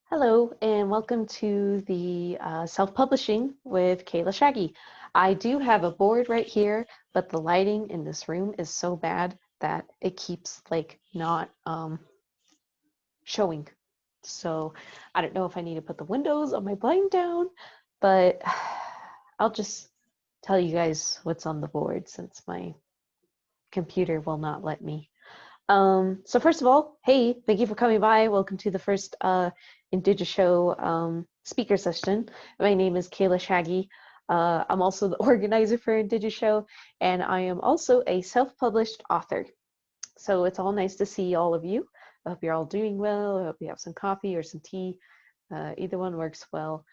Hello, and welcome to the self-publishing with Kayla Shaggy. I do have a board right here, but the lighting in this room is so bad that it keeps like not showing. So I don't know if I need to put the windows on my blind down, but I'll just tell you guys what's on the board since my computer will not let me. So first of all, hey, thank you for coming by. Welcome to the first Indigi-Show speaker session. My name is Kayla Shaggy. I'm also the organizer for Indigi-Show, and I am also a self-published author. So it's all nice to see all of you. I hope you're all doing well. I hope you have some coffee or some tea. Either one works well.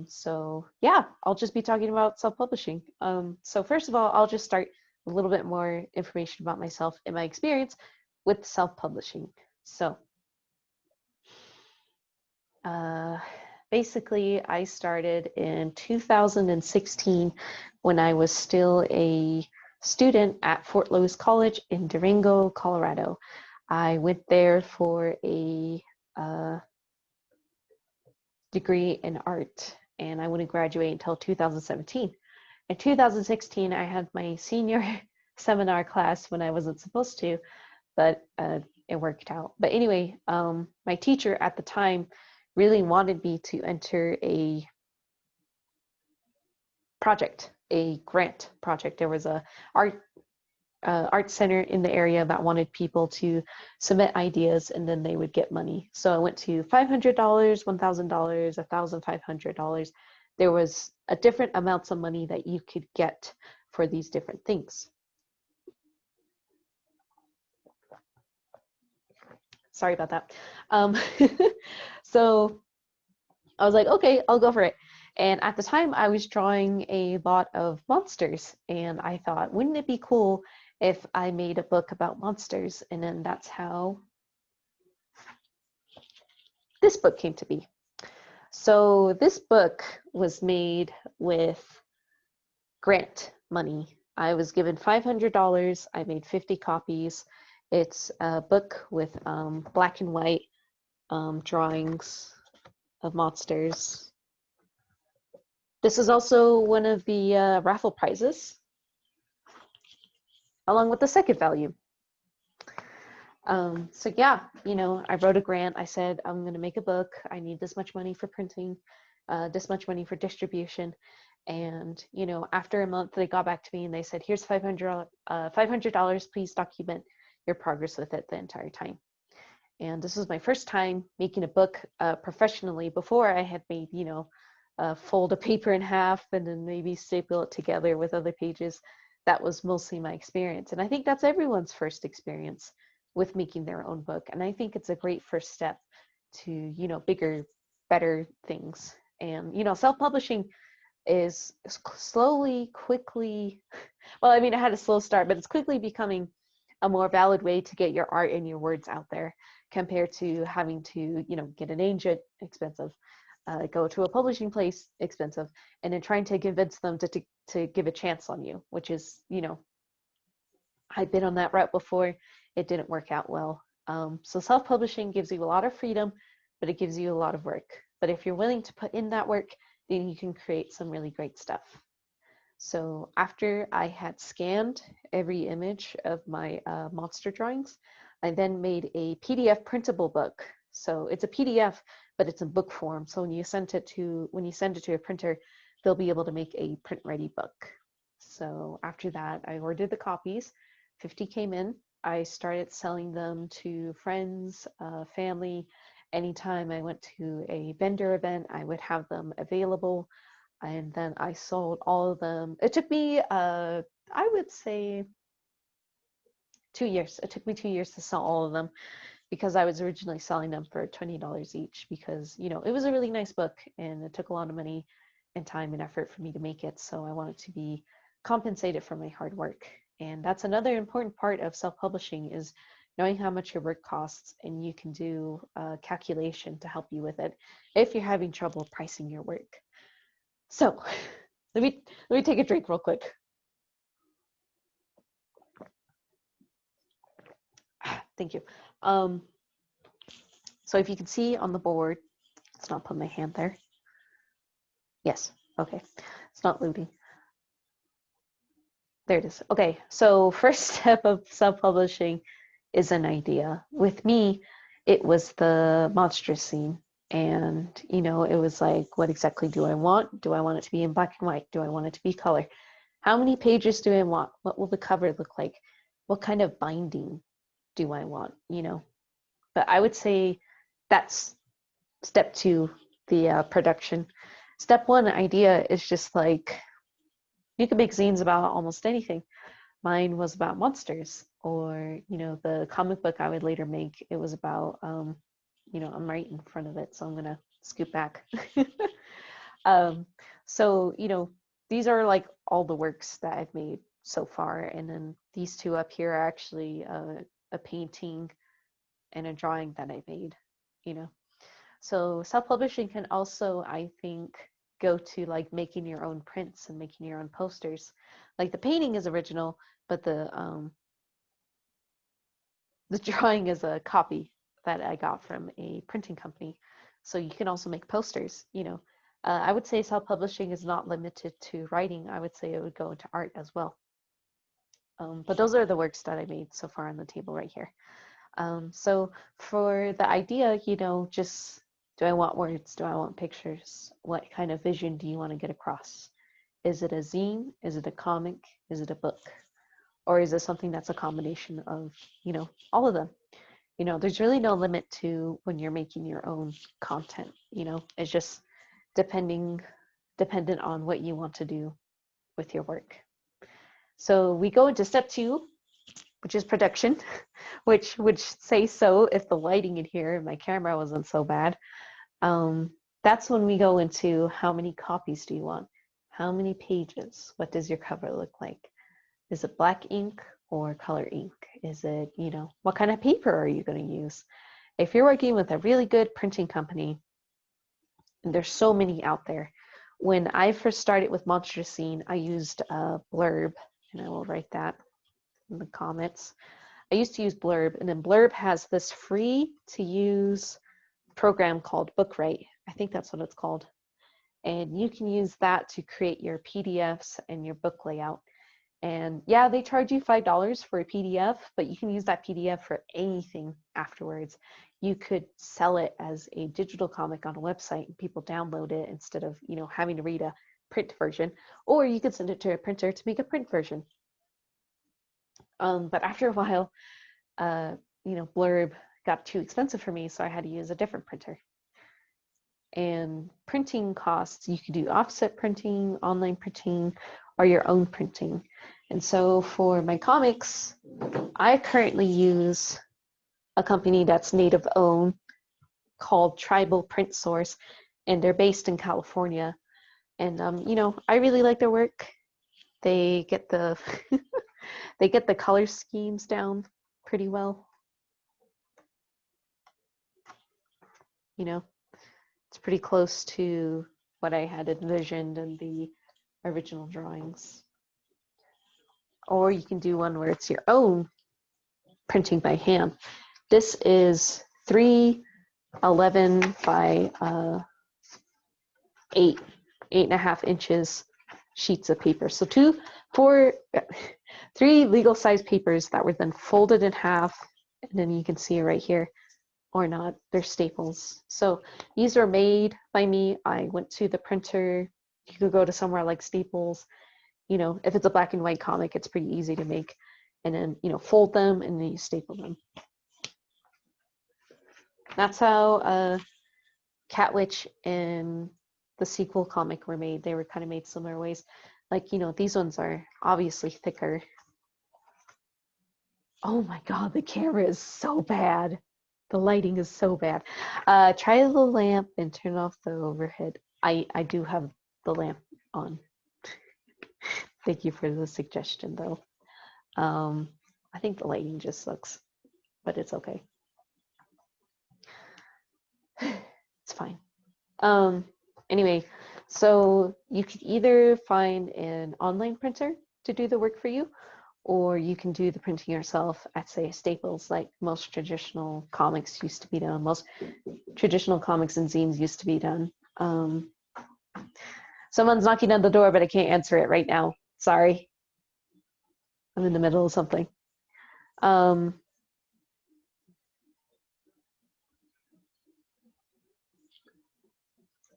So yeah, I'll just be talking about self-publishing. So first of all, I'll just start a little bit more information about myself and my experience with self-publishing. So basically, I started in 2016 when I was still a student at Fort Lewis College in Durango, Colorado. I went there for a degree in art, and I wouldn't graduate until 2017. In 2016, I had my senior seminar class when I wasn't supposed to, but it worked out. But anyway, my teacher at the time really wanted me to enter a project, a grant project. There was a art center in the area that wanted people to submit ideas and then they would get money. So I went to $500, $1,000, $1,500. There was a different amounts of money that you could get for these different things. Sorry about that. So I was like, okay, I'll go for it. And at the time I was drawing a lot of monsters and I thought, wouldn't it be cool if I made a book about monsters? And then that's how this book came to be. So this book was made with grant money. I was given $500. I made 50 copies. It's a book with black and white drawings of monsters. This is also one of the raffle prizes, along with the second value. So yeah, you know, I wrote a grant. I said, I'm going to make a book. I need this much money for printing, this much money for distribution. And, you know, after a month, they got back to me and they said, here's $500, please document your progress with it the entire time. And this was my first time making a book professionally. Before I had made, you know, fold a paper in half and then maybe staple it together with other pages. That was mostly my experience. And I think that's everyone's first experience with making their own book. And I think it's a great first step to, you know, bigger, better things. And, you know, self-publishing is slowly, quickly, well, I mean, it had a slow start, but it's quickly becoming a more valid way to get your art and your words out there compared to having to, you know, get an agent, expensive, go to a publishing place, expensive, and then trying to convince them to give a chance on you, which is, you know, I've been on that route before. It didn't work out well. So self-publishing gives you a lot of freedom, but it gives you a lot of work. But if you're willing to put in that work, then you can create some really great stuff. So after I had scanned every image of my monster drawings, I then made a PDF printable book. So it's a PDF, but it's in book form. So when you send it to a printer, they'll be able to make a print-ready book. So after that, I ordered the copies. 50 came in. I started selling them to friends, family. Anytime I went to a vendor event, I would have them available. And then I sold all of them. It took me, I would say, 2 years. It took me 2 years to sell all of them because I was originally selling them for $20 each because, you know, it was a really nice book and it took a lot of money and time and effort for me to make it. So I wanted to be compensated for my hard work. And that's another important part of self-publishing is knowing how much your work costs, and you can do a calculation to help you with it if you're having trouble pricing your work. So let me take a drink real quick. Thank you. So if you can see on the board, let's not put my hand there. Yes, okay. It's not loading. There it is. Okay, so first step of self-publishing is an idea. With me, it was the monstrous scene. And, you know, it was like, what exactly do I want? Do I want it to be in black and white? Do I want it to be color? How many pages do I want? What will the cover look like? What kind of binding do I want? You know, but I would say that's step two, the production. Step one idea is just like, you can make zines about almost anything. Mine was about monsters, or you know, the comic book I would later make, it was about you know, I'm right in front of it, so I'm gonna scoot back. um, so you know, these are like all the works that I've made so far, and then these two up here are actually a painting and a drawing that I made. You know, so self-publishing can also, I think, go to like making your own prints and making your own posters. Like the painting is original, but the drawing is a copy that I got from a printing company. So you can also make posters, you know. I would say self-publishing is not limited to writing. I would say it would go into art as well. But those are the works that I made so far on the table right here. So for the idea, you know, just do I want words? Do I want pictures? What kind of vision do you want to get across? Is it a zine? Is it a comic? Is it a book? Or is it something that's a combination of, you know, all of them? You know, there's really no limit to when you're making your own content, you know, it's just dependent on what you want to do with your work. So we go into step two, which is production, which would say so if the lighting in here and my camera wasn't so bad. Um, that's when we go into how many copies do you want? How many pages? What does your cover look like? Is it black ink or color ink? Is it, you know, what kind of paper are you going to use? If you're working with a really good printing company, and there's so many out there. When I first started with Monster Scene, I used Blurb, and I will write that in the comments. I used to use Blurb, and then Blurb has this free to use program called Bookwrite. I think that's what it's called. And you can use that to create your PDFs and your book layout. And yeah, they charge you $5 for a PDF, but you can use that PDF for anything afterwards. You could sell it as a digital comic on a website and people download it instead of, you know, having to read a print version, or you could send it to a printer to make a print version. But after a while, you know, Blurb got too expensive for me, so I had to use a different printer. And printing costs, you could do offset printing, online printing, or your own printing. And so for my comics, I currently use a company that's native owned called Tribal Print Source, and they're based in California. And you know, I really like their work. They get the they get the color schemes down pretty well. You know, it's pretty close to what I had envisioned in the original drawings. Or you can do one where it's your own printing by hand. This is 311 by 8.5 inches sheets of paper. So three legal size papers that were then folded in half, and then you can see it right here, or not, they're staples. So these are made by me. I went to the printer. You could go to somewhere like Staples. You know, if it's a black and white comic, it's pretty easy to make. And then, you know, fold them and then you staple them. That's how Catwitch and the sequel comic were made. They were kind of made similar ways. Like, you know, these ones are obviously thicker. Oh my God, the camera is so bad. The lighting is so bad. Try the lamp and turn off the overhead. I do have the lamp on. Thank you for the suggestion though. I think the lighting just sucks, but it's okay. It's fine. Anyway, So you could either find an online printer to do the work for you, or you can do the printing yourself at, say, Staples, like most traditional comics used to be done. Most traditional comics and zines used to be done. Someone's knocking on the door, but I can't answer it right now. Sorry. I'm in the middle of something. Um,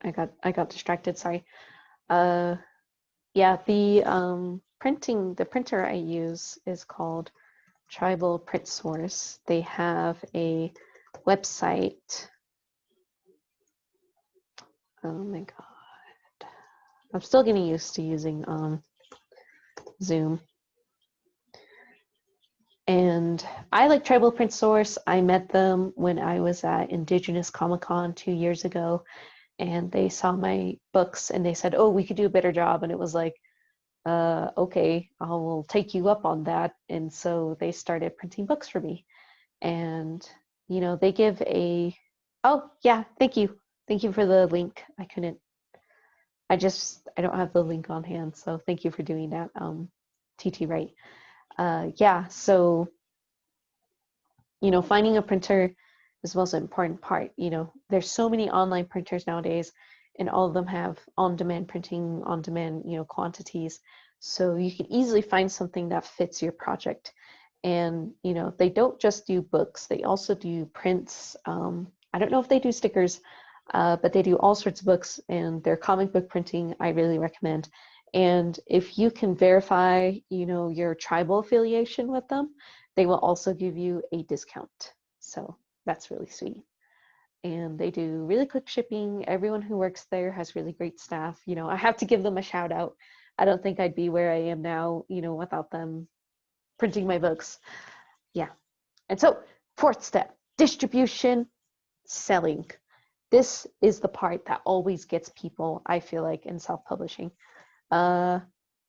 I got distracted, sorry. Yeah, the printer I use is called Tribal Print Source. They have a website. Oh my god. I'm still getting used to using Zoom. And I like Tribal Print Source. I met them when I was at Indigenous Comic-Con 2 years ago, and they saw my books and they said, oh, we could do a better job. And it was like, okay, I will take you up on that. And so they started printing books for me. And, you know, they give a, oh, yeah, thank you. Thank you for the link. I don't have the link on hand. So thank you for doing that, TT Wright. Yeah, so, you know, finding a printer is the most important part. You know, there's so many online printers nowadays, and all of them have on-demand printing, on-demand, you know, quantities. So you can easily find something that fits your project. And, you know, they don't just do books, they also do prints. I don't know if they do stickers, but they do all sorts of books, and their comic book printing, I really recommend. And if you can verify, you know, your tribal affiliation with them, they will also give you a discount. So that's really sweet. And they do really quick shipping. Everyone who works there has really great staff. You know, I have to give them a shout out. I don't think I'd be where I am now, you know, without them printing my books. Yeah. And so, fourth step, distribution, selling. This is the part that always gets people, I feel like, in self-publishing. Uh,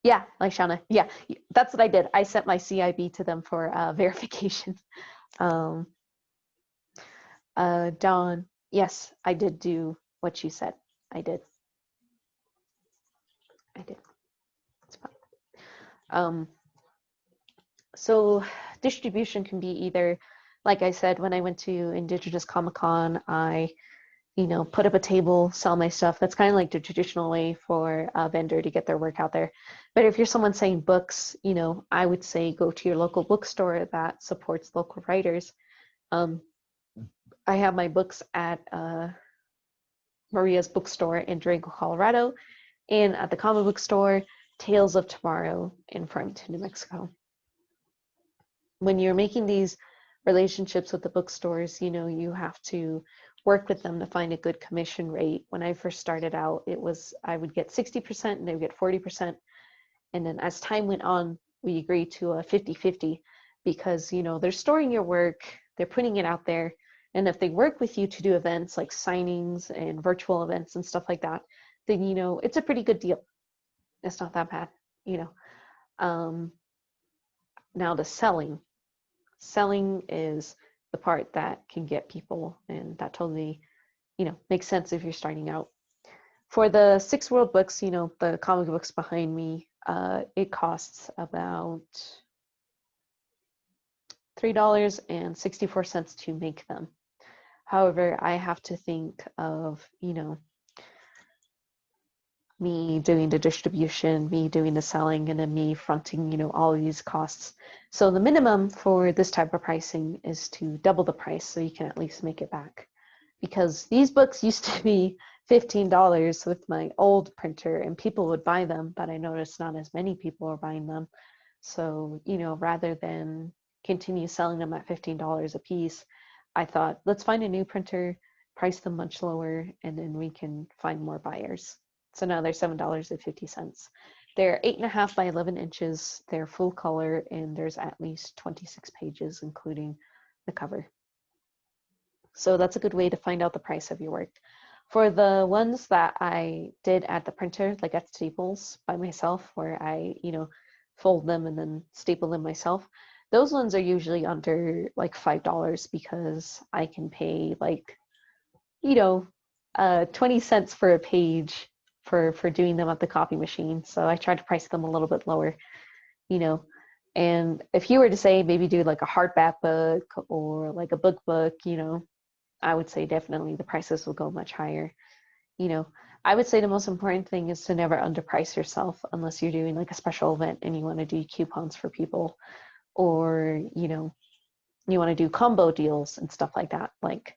yeah, like Shauna. Yeah, that's what I did. I sent my CIB to them for verification. Um, Dawn, yes, I did do what you said. I did. I did. It's fine. So distribution can be either, like I said, when I went to Indigenous Comic Con, I, you know, put up a table, sell my stuff. That's kind of like the traditional way for a vendor to get their work out there. But if you're someone saying books, you know, I would say go to your local bookstore that supports local writers. Um, I have my books at Maria's bookstore in Durango, Colorado, and at the comic book store, Tales of Tomorrow in Farmington, New Mexico. When you're making these relationships with the bookstores, you know, you have to work with them to find a good commission rate. When I first started out, it was I would get 60% and they would get 40%. And then as time went on, we agreed to a 50-50 because, you know, they're storing your work, they're putting it out there. And if they work with you to do events like signings and virtual events and stuff like that, then, you know, it's a pretty good deal. It's not that bad, you know. Now the selling is the part that can get people, and that totally, you know, makes sense if you're starting out. For the 6 world books, you know, the comic books behind me, it costs about $3.64 to make them. However, I have to think of, you know, me doing the distribution, me doing the selling, and then me fronting, you know, all of these costs. So the minimum for this type of pricing is to double the price so you can at least make it back. Because these books used to be $15 with my old printer and people would buy them, but I noticed not as many people are buying them. So, you know, rather than continue selling them at $15 a piece, I thought, let's find a new printer, price them much lower, and then we can find more buyers. So now they're $7.50. They're 8.5 by 11 inches. They're full color, and there's at least 26 pages, including the cover. So that's a good way to find out the price of your work. For the ones that I did at the printer, like at Staples by myself, where I, you know, fold them and then staple them myself, those ones are usually under like $5 because I can pay like, you know, 20 cents for a page for doing them at the copy machine. So I tried to price them a little bit lower, you know. And if you were to say maybe do like a hardback book or like a book, you know, I would say definitely the prices will go much higher. You know, I would say the most important thing is to never underprice yourself unless you're doing like a special event and you want to do coupons for people, or, you know, you want to do combo deals and stuff like that. Like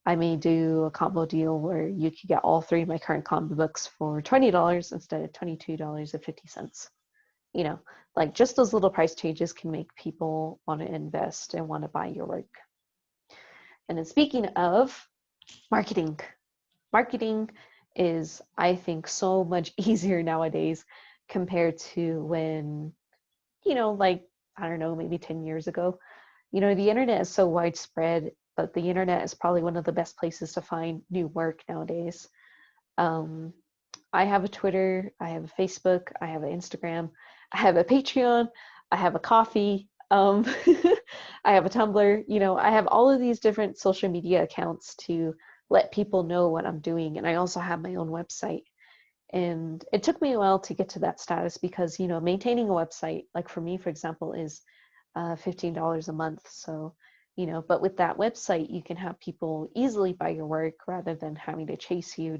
I may do a combo deal where you could get all three of my current combo books for $20 instead of $22.50. You know, like just those little price changes can make people want to invest and want to buy your work. And then speaking of marketing, marketing is, I think, so much easier nowadays compared to when, you know, like, I don't know, maybe 10 years ago. You know, the internet is so widespread, but the internet is probably one of the best places to find new work nowadays. Um, I have a Twitter, I have a Facebook, I have an Instagram, I have a Patreon, I have a coffee, I have a Tumblr. You know, I have all of these different social media accounts to let people know what I'm doing. And I also have my own website. And it took me a while to get to that status because, you know, maintaining a website, like for me, for example, is $15 a month. So, you know, but with that website, you can have people easily buy your work rather than having to chase you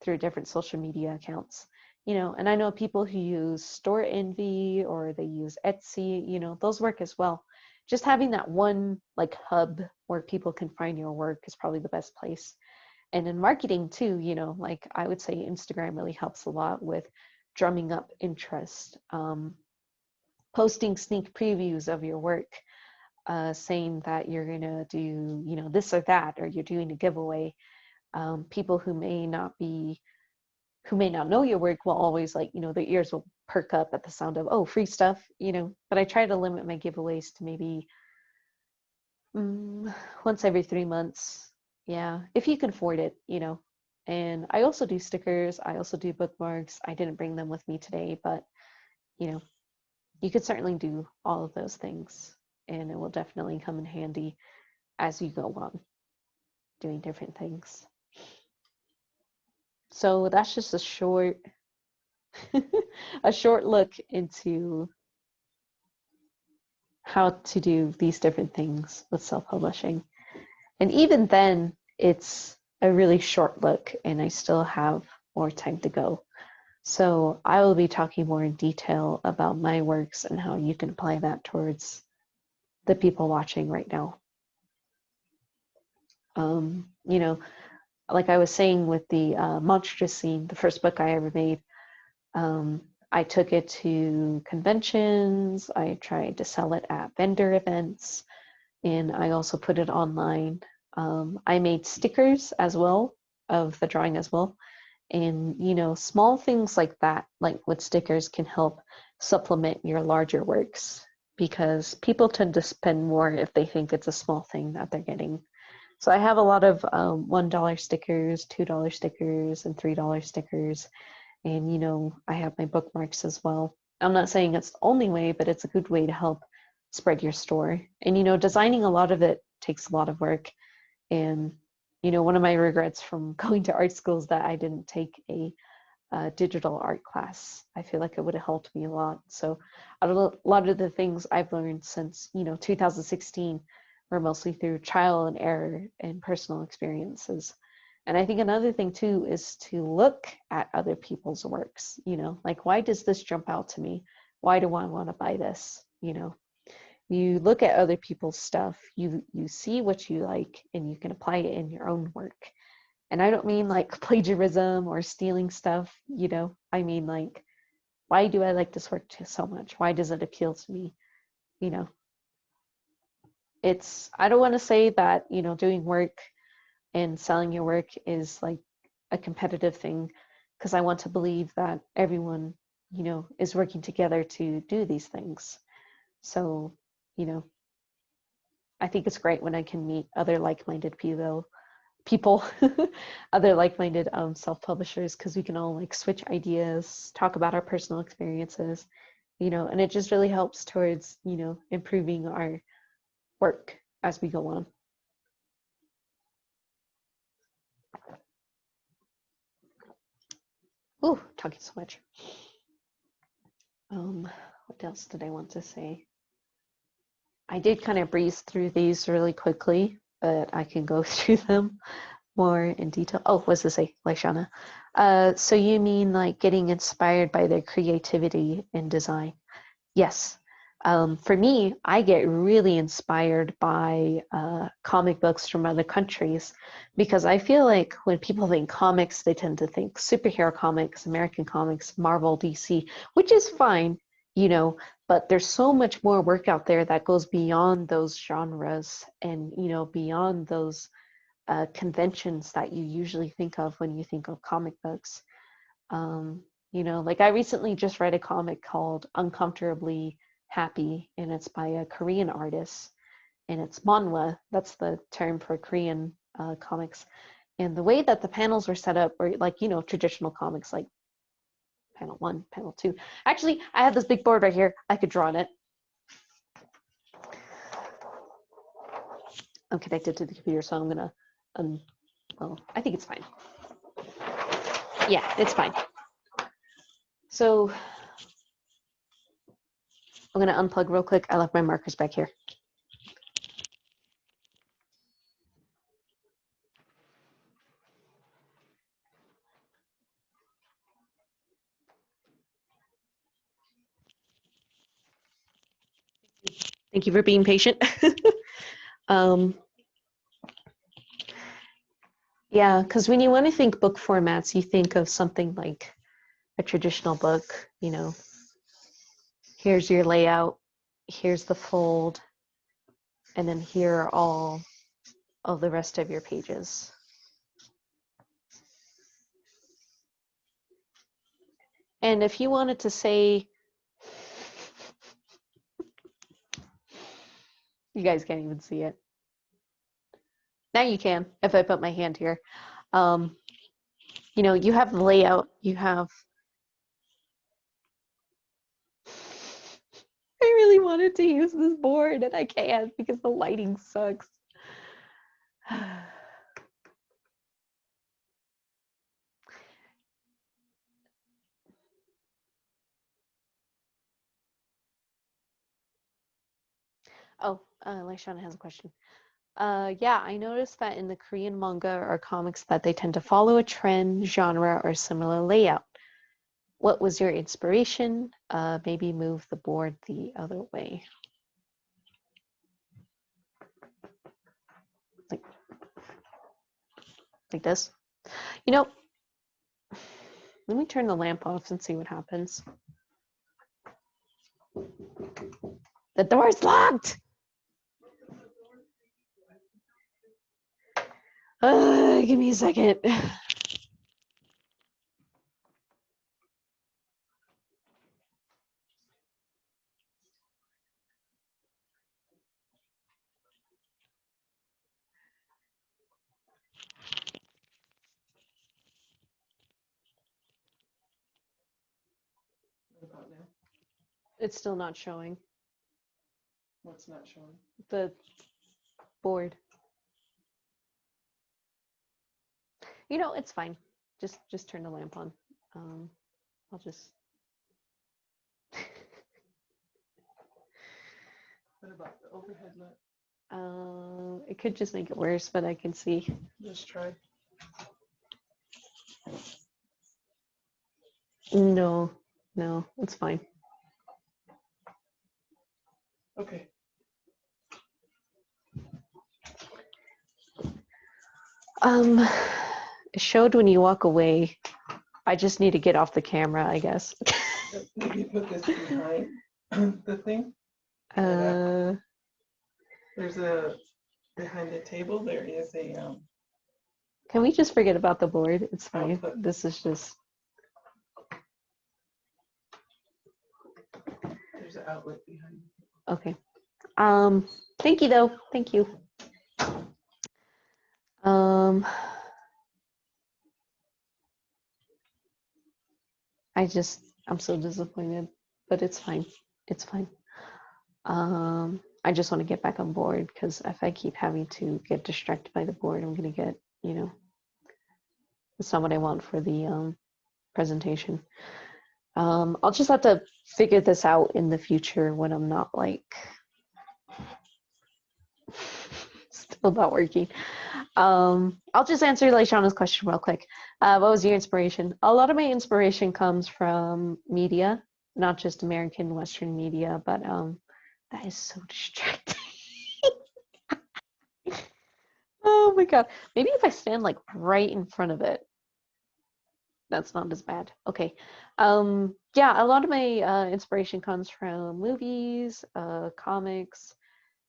through different social media accounts. You know, and I know people who use Store Envy or they use Etsy, you know, those work as well. Just having that one like hub where people can find your work is probably the best place. And in marketing too, you know, like I would say Instagram really helps a lot with drumming up interest, posting sneak previews of your work, saying that you're gonna do, you know, this or that, or you're doing a giveaway. People who may not know your work will always, like, you know, their ears will perk up at the sound of, oh, free stuff, you know. But I try to limit my giveaways to maybe once every 3 months. Yeah, if you can afford it, you know. And I also do stickers. I also do bookmarks. I didn't bring them with me today, but, you know, you could certainly do all of those things. And it will definitely come in handy as you go on doing different things. So that's just a short a short look into how to do these different things with self-publishing. And even then, it's a really short look, and I still have more time to go. So I will be talking more in detail about my works and how you can apply that towards the people watching right now. You know, like I was saying with the Monstrous Scene, the first book I ever made, I took it to conventions. I tried to sell it at vendor events, and I also put it online. I made stickers as well of the drawing as well. And, you know, small things like that, like with stickers, can help supplement your larger works because people tend to spend more if they think it's a small thing that they're getting. So I have a lot of $1 stickers, $2 stickers, and $3 stickers. And, you know, I have my bookmarks as well. I'm not saying it's the only way, but it's a good way to help spread your store. And, you know, designing a lot of it takes a lot of work. And, you know, one of my regrets from going to art school is that I didn't take a digital art class. I feel like it would have helped me a lot. So a lot of the things I've learned since, you know, 2016 were mostly through trial and error and personal experiences. And I think another thing too is to look at other people's works, you know, like, why does this jump out to me? Why do I want to buy this? You know, you look at other people's stuff, you see what you like, and you can apply it in your own work. And I don't mean like plagiarism or stealing stuff, you know. I mean, like, why do I like this work so much? Why does it appeal to me? You know, I don't want to say that, you know, doing work and selling your work is like a competitive thing, because I want to believe that everyone, you know, is working together to do these things. So, you know, I think it's great when I can meet other like-minded people, other like-minded self-publishers, because we can all like switch ideas, talk about our personal experiences, you know, and it just really helps towards, you know, improving our work as we go on. Ooh, talking so much. What else did I want to say? I did kind of breeze through these really quickly, but I can go through them more in detail. Oh, what's this say, Laishana? So you mean like getting inspired by their creativity in design? Yes. For me, I get really inspired by comic books from other countries because I feel like when people think comics, they tend to think superhero comics, American comics, Marvel, DC, which is fine, you know, but there's so much more work out there that goes beyond those genres and, you know, beyond those conventions that you usually think of when you think of comic books. Um, you know, like I recently just read a comic called Uncomfortably Happy, and it's by a Korean artist, and it's manhwa. That's the term for Korean comics. And the way that the panels were set up were like, you know, traditional comics, like panel 1, panel 2. Actually, I have this big board right here. I could draw on it. I'm connected to the computer, so I'm gonna, well, I think it's fine. Yeah, it's fine. So I'm gonna unplug real quick. I left my markers back here. Thank you for being patient. Yeah, because when you want to think book formats, you think of something like a traditional book, you know, here's your layout, here's the fold, and then here are all of the rest of your pages. And if you wanted to say, you guys can't even see it. Now you can, if I put my hand here. You know, you have the layout, you have, I really wanted to use this board and I can't because the lighting sucks. Oh, Laishana has a question. Yeah, I noticed that in the Korean manga or comics that they tend to follow a trend, genre, or similar layout. What was your inspiration? Maybe move the board the other way. Like, like this. You know, let me turn the lamp off and see what happens. The door's locked! Give me a second. What about now? It's still not showing. What's not showing? The board. You know, it's fine. Just turn the lamp on. I'll just. What about the overhead light? It could just make it worse, but I can see. Just try. No, it's fine. Okay. It showed when you walk away. I just need to get off the camera, I guess. Maybe put this behind the thing. There's a behind the table. There is a. Can we just forget about the board? It's fine. Output. This is just. There's an outlet behind. Okay. Thank you though. Thank you. I'm so disappointed, but it's fine. It's fine. I just want to get back on board because if I keep having to get distracted by the board, I'm gonna get, you know, it's not what I want for the presentation. I'll just have to figure this out in the future when I'm not like still not working. I'll just answer Laishana's question real quick. What was your inspiration? A lot of my inspiration comes from media, not just American Western media, but that is so distracting. Oh my god. Maybe if I stand like right in front of it, that's not as bad. Okay. Yeah, a lot of my inspiration comes from movies, comics,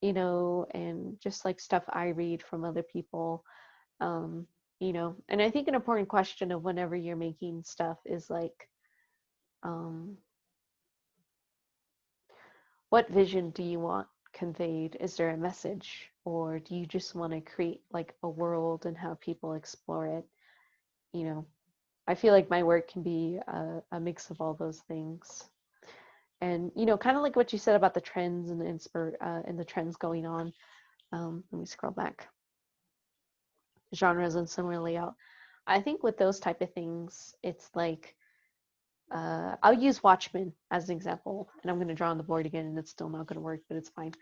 and just like stuff I read from other people. Um, and I think an important question of whenever you're making stuff is like, um, what vision do you want conveyed? Is there a message, or do you just want to create like a world and have people explore it? You know, I feel like my work can be a mix of all those things. And kind of like what you said about the trends and the trends going on. Let me scroll back. Genres and similar layout. I think with those type of things, it's like I'll use Watchmen as an example, and I'm going to draw on the board again, and it's still not going to work, but it's fine.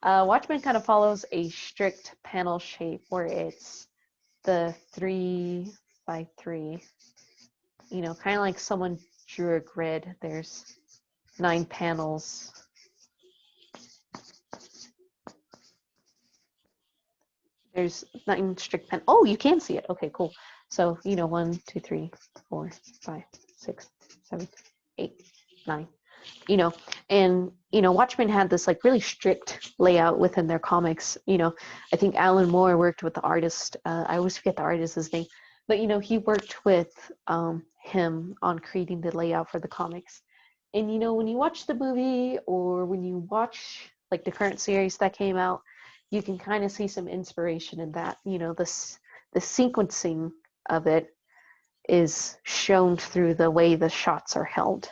Watchmen kind of follows a strict panel shape where it's the 3 by 3, kind of like someone drew a grid. There's 9 panels. There's 9 strict pen. Oh, you can see it. Okay, cool. So, 1, 2, 3, 4, 5, 6, 7, 8, 9. And Watchmen had this like really strict layout within their comics. I think Alan Moore worked with the artist. I always forget the artist's name, but he worked with him on creating the layout for the comics. And when you watch the movie or when you watch like the current series that came out, you can kind of see some inspiration in that. The sequencing of it is shown through the way the shots are held.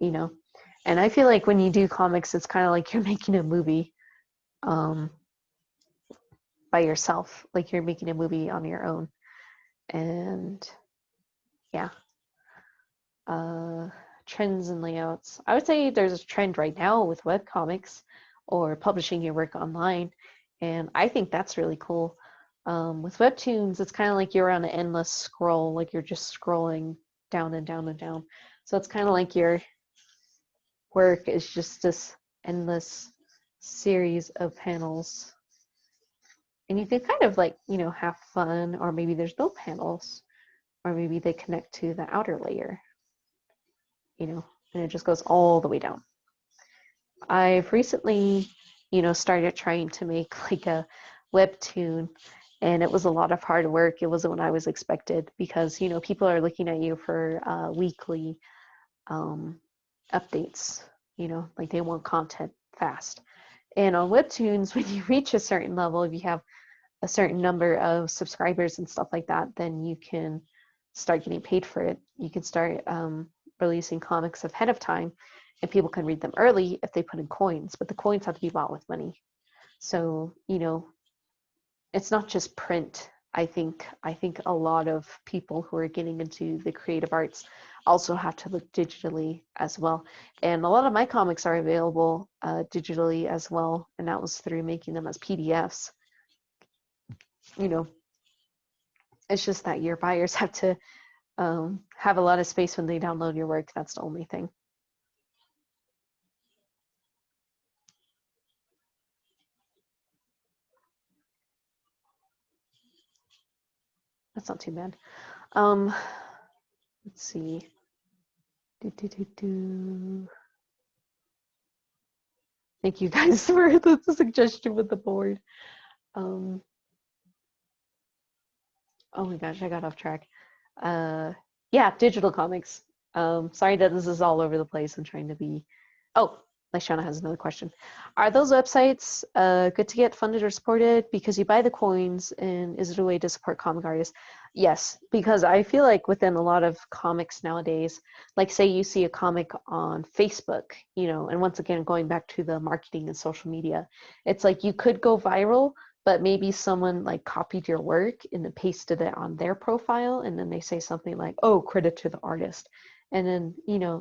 And I feel like when you do comics, it's kind of like you're making a movie by yourself, like you're making a movie on your own. And yeah, trends and layouts. I would say there's a trend right now with web comics or publishing your work online, and I think that's really cool. With webtoons, it's kind of like you're on an endless scroll, like you're just scrolling down and down and down. So it's kind of like your work is just this endless series of panels. And you can kind of like, have fun, or maybe there's no panels, or maybe they connect to the outer layer, and it just goes all the way down. I've recently, started trying to make like a webtoon, and it was a lot of hard work. It wasn't what I was expected because, people are looking at you for weekly updates, like they want content fast. And on webtoons, when you reach a certain level, if you have a certain number of subscribers and stuff like that, then you can start getting paid for it. You can start releasing comics ahead of time, and people can read them early if they put in coins, but the coins have to be bought with money. So, it's not just print. I think a lot of people who are getting into the creative arts also have to look digitally as well. And a lot of my comics are available digitally as well, and that was through making them as PDFs. It's just that your buyers have to have a lot of space when they download your work. That's the only thing. That's not too bad. Let's see. Thank you guys for the suggestion with the board. Oh my gosh, I got off track. Yeah, digital comics. Sorry that this is all over the place. I'm trying to be. Oh, Lashana has another question. Are those websites good to get funded or supported because you buy the coins, and is it a way to support comic artists? Yes, because I feel like within a lot of comics nowadays, like say you see a comic on Facebook, and once again, going back to the marketing and social media, it's like you could go viral, but maybe someone like copied your work and then pasted it on their profile, and then they say something like, oh, credit to the artist. And then,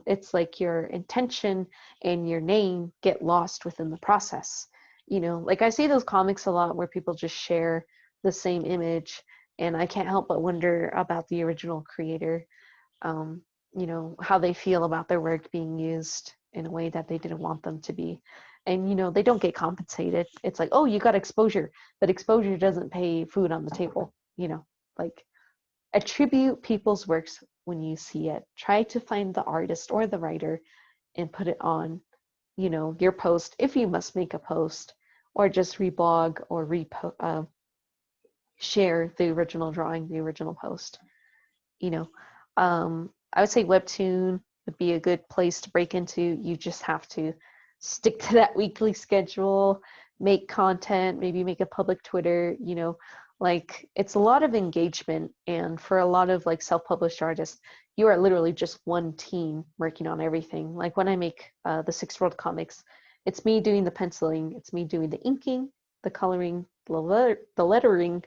it's like your intention and your name get lost within the process. Like I see those comics a lot where people just share the same image, and I can't help but wonder about the original creator, um, how they feel about their work being used in a way that they didn't want them to be. And, they don't get compensated. It's like, oh, you got exposure, but exposure doesn't pay food on the table, like attribute people's works when you see it. Try to find the artist or the writer and put it on, your post if you must make a post, or just reblog or share the original drawing, the original post. you know. I would say Webtoon would be a good place to break into. You just have to stick to that weekly schedule, make content, maybe make a public Twitter, like it's a lot of engagement. And for a lot of like self-published artists, you are literally just one team working on everything. Like when I make the Six World comics, it's me doing the penciling, it's me doing the inking, the coloring, the lettering,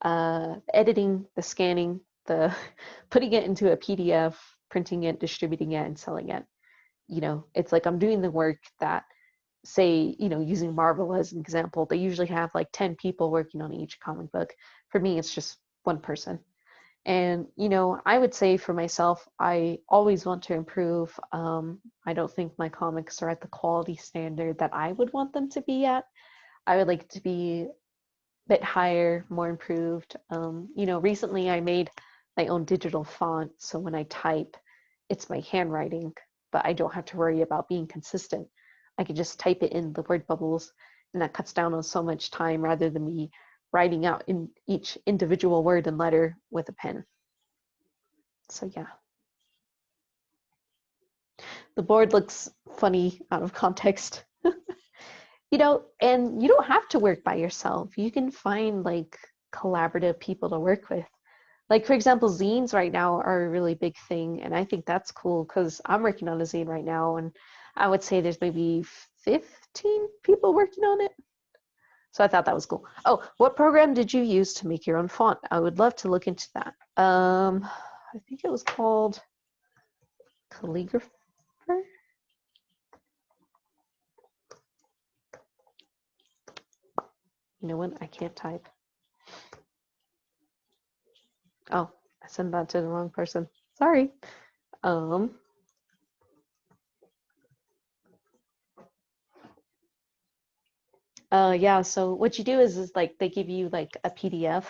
editing, the scanning, the putting it into a PDF, printing it, distributing it, and selling it. It's like I'm doing the work that, say, using Marvel as an example, they usually have like 10 people working on each comic book. For me, it's just one person. And, I would say for myself, I always want to improve. I don't think my comics are at the quality standard that I would want them to be at. I would like to be bit higher, more improved. Recently I made my own digital font, so when I type, it's my handwriting, but I don't have to worry about being consistent. I can just type it in the word bubbles, and that cuts down on so much time rather than me writing out in each individual word and letter with a pen. So yeah. The board looks funny out of context. And you don't have to work by yourself. You can find like collaborative people to work with. Like, for example, zines right now are a really big thing. And I think that's cool because I'm working on a zine right now. And I would say there's maybe 15 people working on it. So I thought that was cool. Oh, what program did you use to make your own font? I would love to look into that. I think it was called Calligrapher. You know what? I can't type. Oh, I sent that to the wrong person. Sorry. Um, yeah, so what you do is like they give you like a PDF,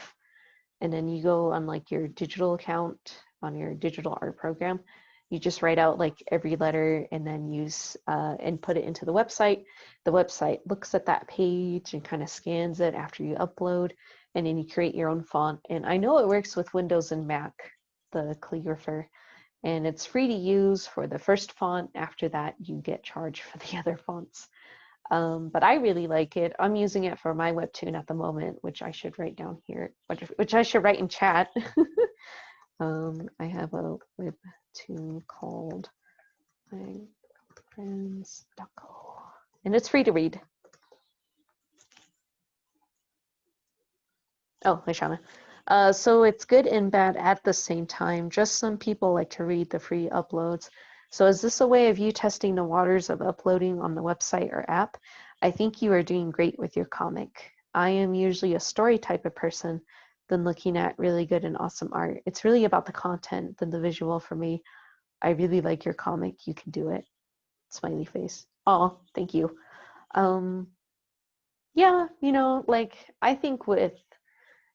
and then you go on like your digital account on your digital art program. You just write out like every letter and then use and put it into the website. The website looks at that page and kind of scans it after you upload, and then you create your own font. And I know it works with Windows and Mac, the calligrapher, and it's free to use for the first font. After that, you get charged for the other fonts. But I really like it. I'm using it for my webtoon at the moment, which I should write down here, which I should write in chat. I have a webtoon called My Friends Ducko, and it's free to read. Oh, hi, Shauna. So it's good and bad at the same time. Just some people like to read the free uploads. So is this a way of you testing the waters of uploading on the website or app? I think you are doing great with your comic. I am usually a story type of person than looking at really good and awesome art. It's really about the content than the visual for me. I really like your comic. You can do it. Smiley face. Oh, thank you. Um, yeah, like I think with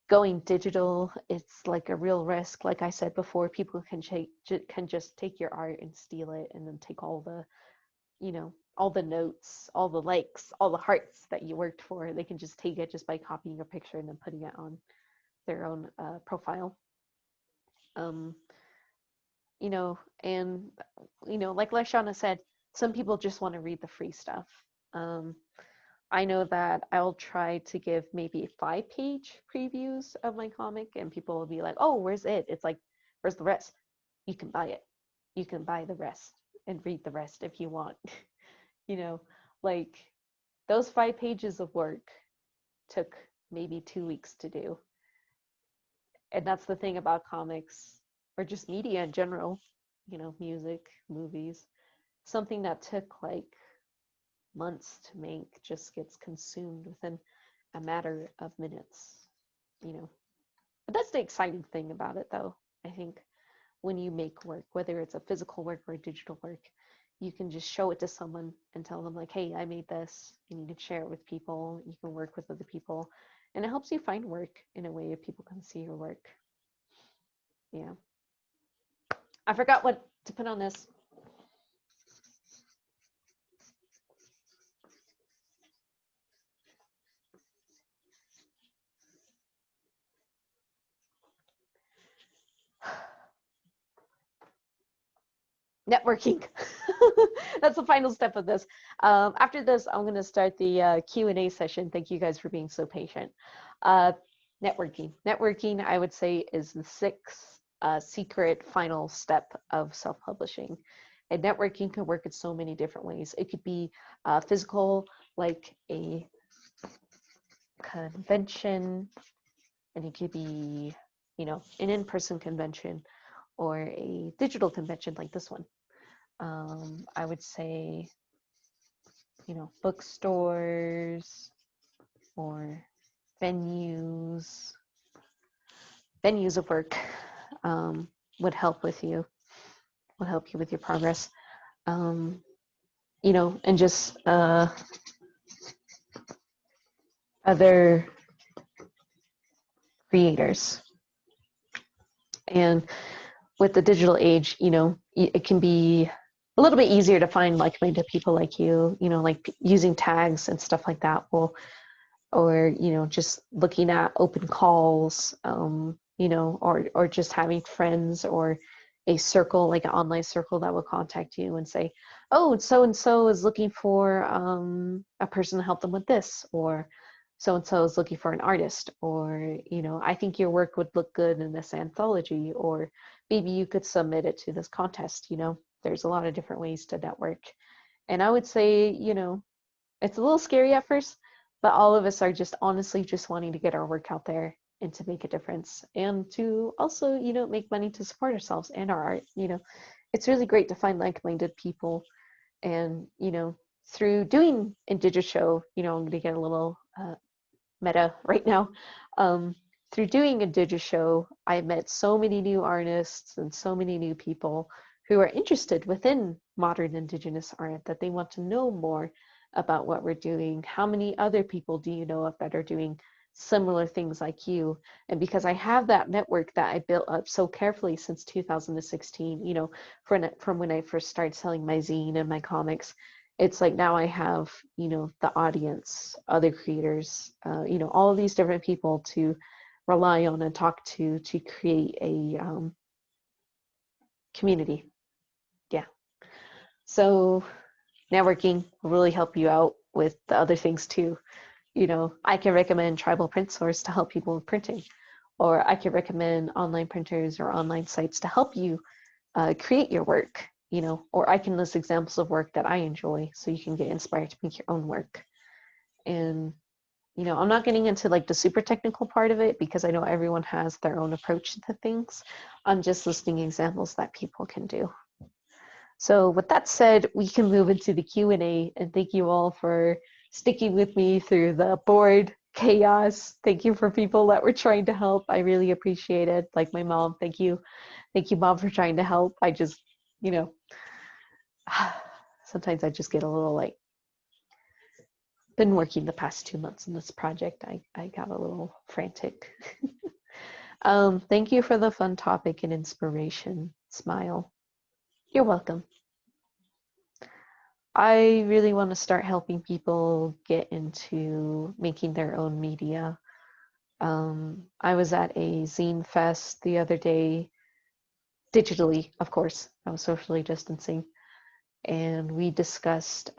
going digital, it's like a real risk. Like I said before, people can just take your art and steal it, and then take all the notes, all the likes, all the hearts that you worked for. They can just take it just by copying your picture and then putting it on their own profile. Um, and like Lashana said, some people just want to read the free stuff. Um, I know that I'll try to give maybe 5-page previews of my comic, and people will be like, oh, where's it? It's like, where's the rest? You can buy it. You can buy the rest and read the rest if you want. you know, like those 5 pages of work took maybe 2 weeks to do. And that's the thing about comics or just media in general, music, movies. Something that took like months to make just gets consumed within a matter of minutes, you know. But that's the exciting thing about it, though. I think when you make work, whether it's a physical work or a digital work, you can just show it to someone and tell them, like, hey, I made this, and you can share it with people, you can work with other people, and it helps you find work in a way that people can see your work. Yeah. I forgot what to put on this. Networking. That's the final step of this. After this, I'm going to start the Q&A session. Thank you guys for being so patient. Uh, networking, I would say, is the sixth secret final step of self-publishing. And networking can work in so many different ways. It could be physical, like a convention, and it could be, an in-person convention, or a digital convention like this one. I would say, bookstores or venues. Venues of work would help with you, would help you with your progress. And just other creators. And with the digital age, it can be a little bit easier to find like-minded people like you, like using tags and stuff like that will, or, just looking at open calls, or just having friends or a circle, like an online circle that will contact you and say, oh, so-and-so is looking for a person to help them with this, or so-and-so is looking for an artist, or, I think your work would look good in this anthology, or maybe you could submit it to this contest. There's a lot of different ways to network. And I would say, it's a little scary at first, but all of us are just honestly just wanting to get our work out there and to make a difference and to also, make money to support ourselves and our art. It's really great to find like-minded people. And, through doing Indigi-Show, I'm going to get a little meta right now. Through doing Indigi-Show, I met so many new artists and so many new people who are interested within modern Indigenous art, that they want to know more about what we're doing. How many other people do you know of that are doing similar things like you? And because I have that network that I built up so carefully since 2016, from when I first started selling my zine and my comics, it's like now I have, the audience, other creators, all of these different people to rely on and talk to create a community. Yeah. So networking will really help you out with the other things too. I can recommend Tribal Print Source to help people with printing, or I can recommend online printers or online sites to help you create your work, or I can list examples of work that I enjoy so you can get inspired to make your own work. And, I'm not getting into like the super technical part of it because I know everyone has their own approach to things. I'm just listing examples that people can do. So with that said, we can move into the Q&A, and thank you all for sticking with me through the board chaos. Thank you for people that were trying to help. I really appreciate it. Like my mom, thank you. Thank you, Mom, for trying to help. I just, sometimes I just get a little like, been working the past 2 months on this project. I got a little frantic. Thank you for the fun topic and inspiration. Smile. You're welcome. I really want to start helping people get into making their own media. I was at a zine fest the other day, digitally, of course. I was socially distancing, and we discussed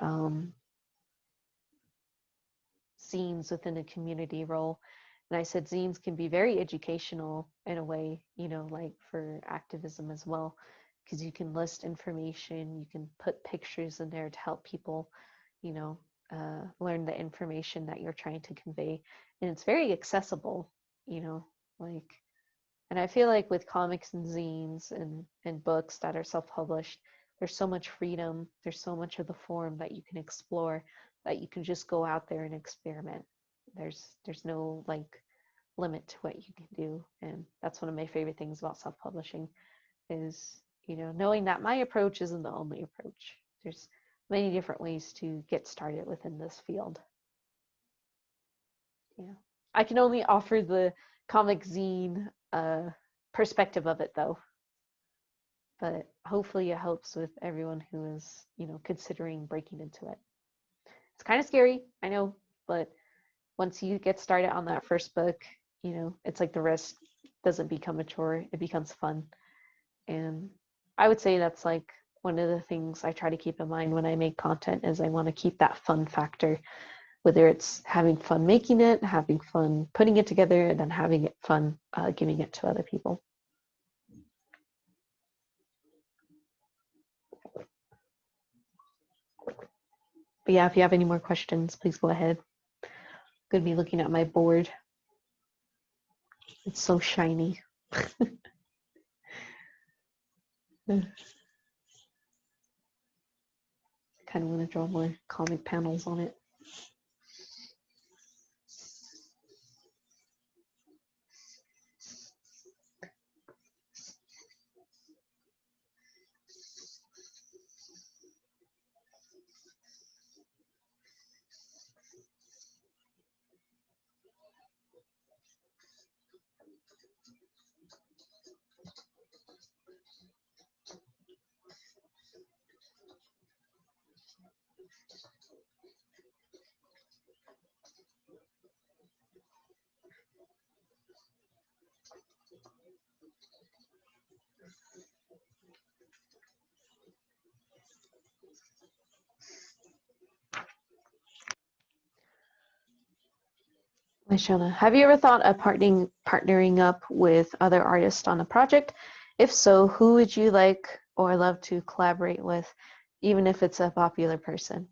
zines within a community role. And I said zines can be very educational in a way, like for activism as well, because you can list information, you can put pictures in there to help people, learn the information that you're trying to convey. And it's very accessible, you know, like, and I feel like with comics and zines and books that are self-published, there's so much freedom, there's so much of the form that you can explore, that you can just go out there and experiment. There's no like limit to what you can do. And that's one of my favorite things about self-publishing is, you know, knowing that my approach isn't the only approach. There's many different ways to get started within this field. Yeah. I can only offer the comic zine perspective of it though. But hopefully it helps with everyone who is, you know, considering breaking into it. It's kind of scary, I know, but once you get started on that first book, you know, it's like the rest doesn't become a chore, it becomes fun. And I would say that's like one of the things I try to keep in mind when I make content is I want to keep that fun factor, whether it's having fun making it, having fun putting it together, and then having it fun giving it to other people. But yeah, if you have any more questions, please go ahead. I'm going to be looking at my board. It's so shiny. Kind of want to draw more comic panels on it. Shauna, have you ever thought of partnering up with other artists on a project? If so, who would you like or love to collaborate with, even if it's a popular person?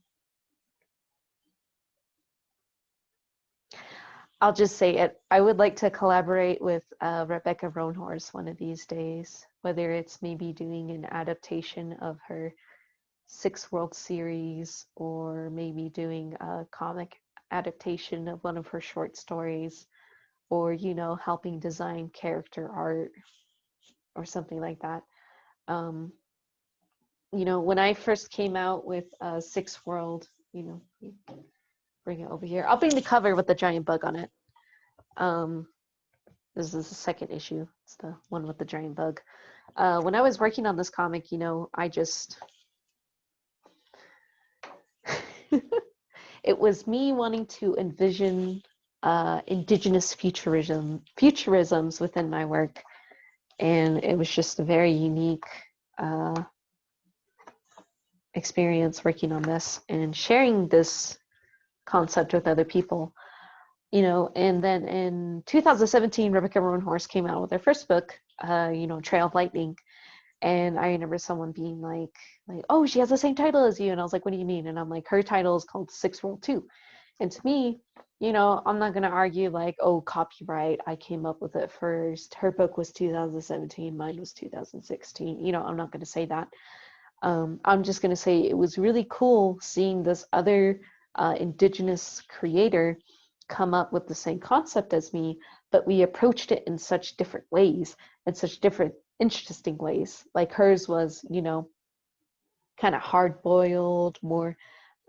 I'll just say it. I would like to collaborate with Rebecca Roanhorse one of these days, whether it's maybe doing an adaptation of her Six World series or maybe doing a comic adaptation of one of her short stories or, you know, helping design character art or something like that. Um, you know, when I first came out with Six World, you know, bring it over here. I'll bring the cover with the giant bug on it. This is the second issue. It's the one with the giant bug. When I was working on this comic, you know, I just it was me wanting to envision indigenous futurisms within my work, and it was just a very unique experience working on this and sharing this concept with other people. You know, and then in 2017, Rebecca Roanhorse came out with her first book, you know, Trail of Lightning. And I remember someone being like, oh, she has the same title as you. And I was like, what do you mean? And I'm like, her title is called Six World 2. And to me, you know, I'm not going to argue like, oh, copyright, I came up with it first. Her book was 2017, mine was 2016. You know, I'm not going to say that. I'm just going to say it was really cool seeing this other indigenous creator come up with the same concept as me, but we approached it in such different ways and such different interesting ways. Like hers was, you know, kind of hard boiled, more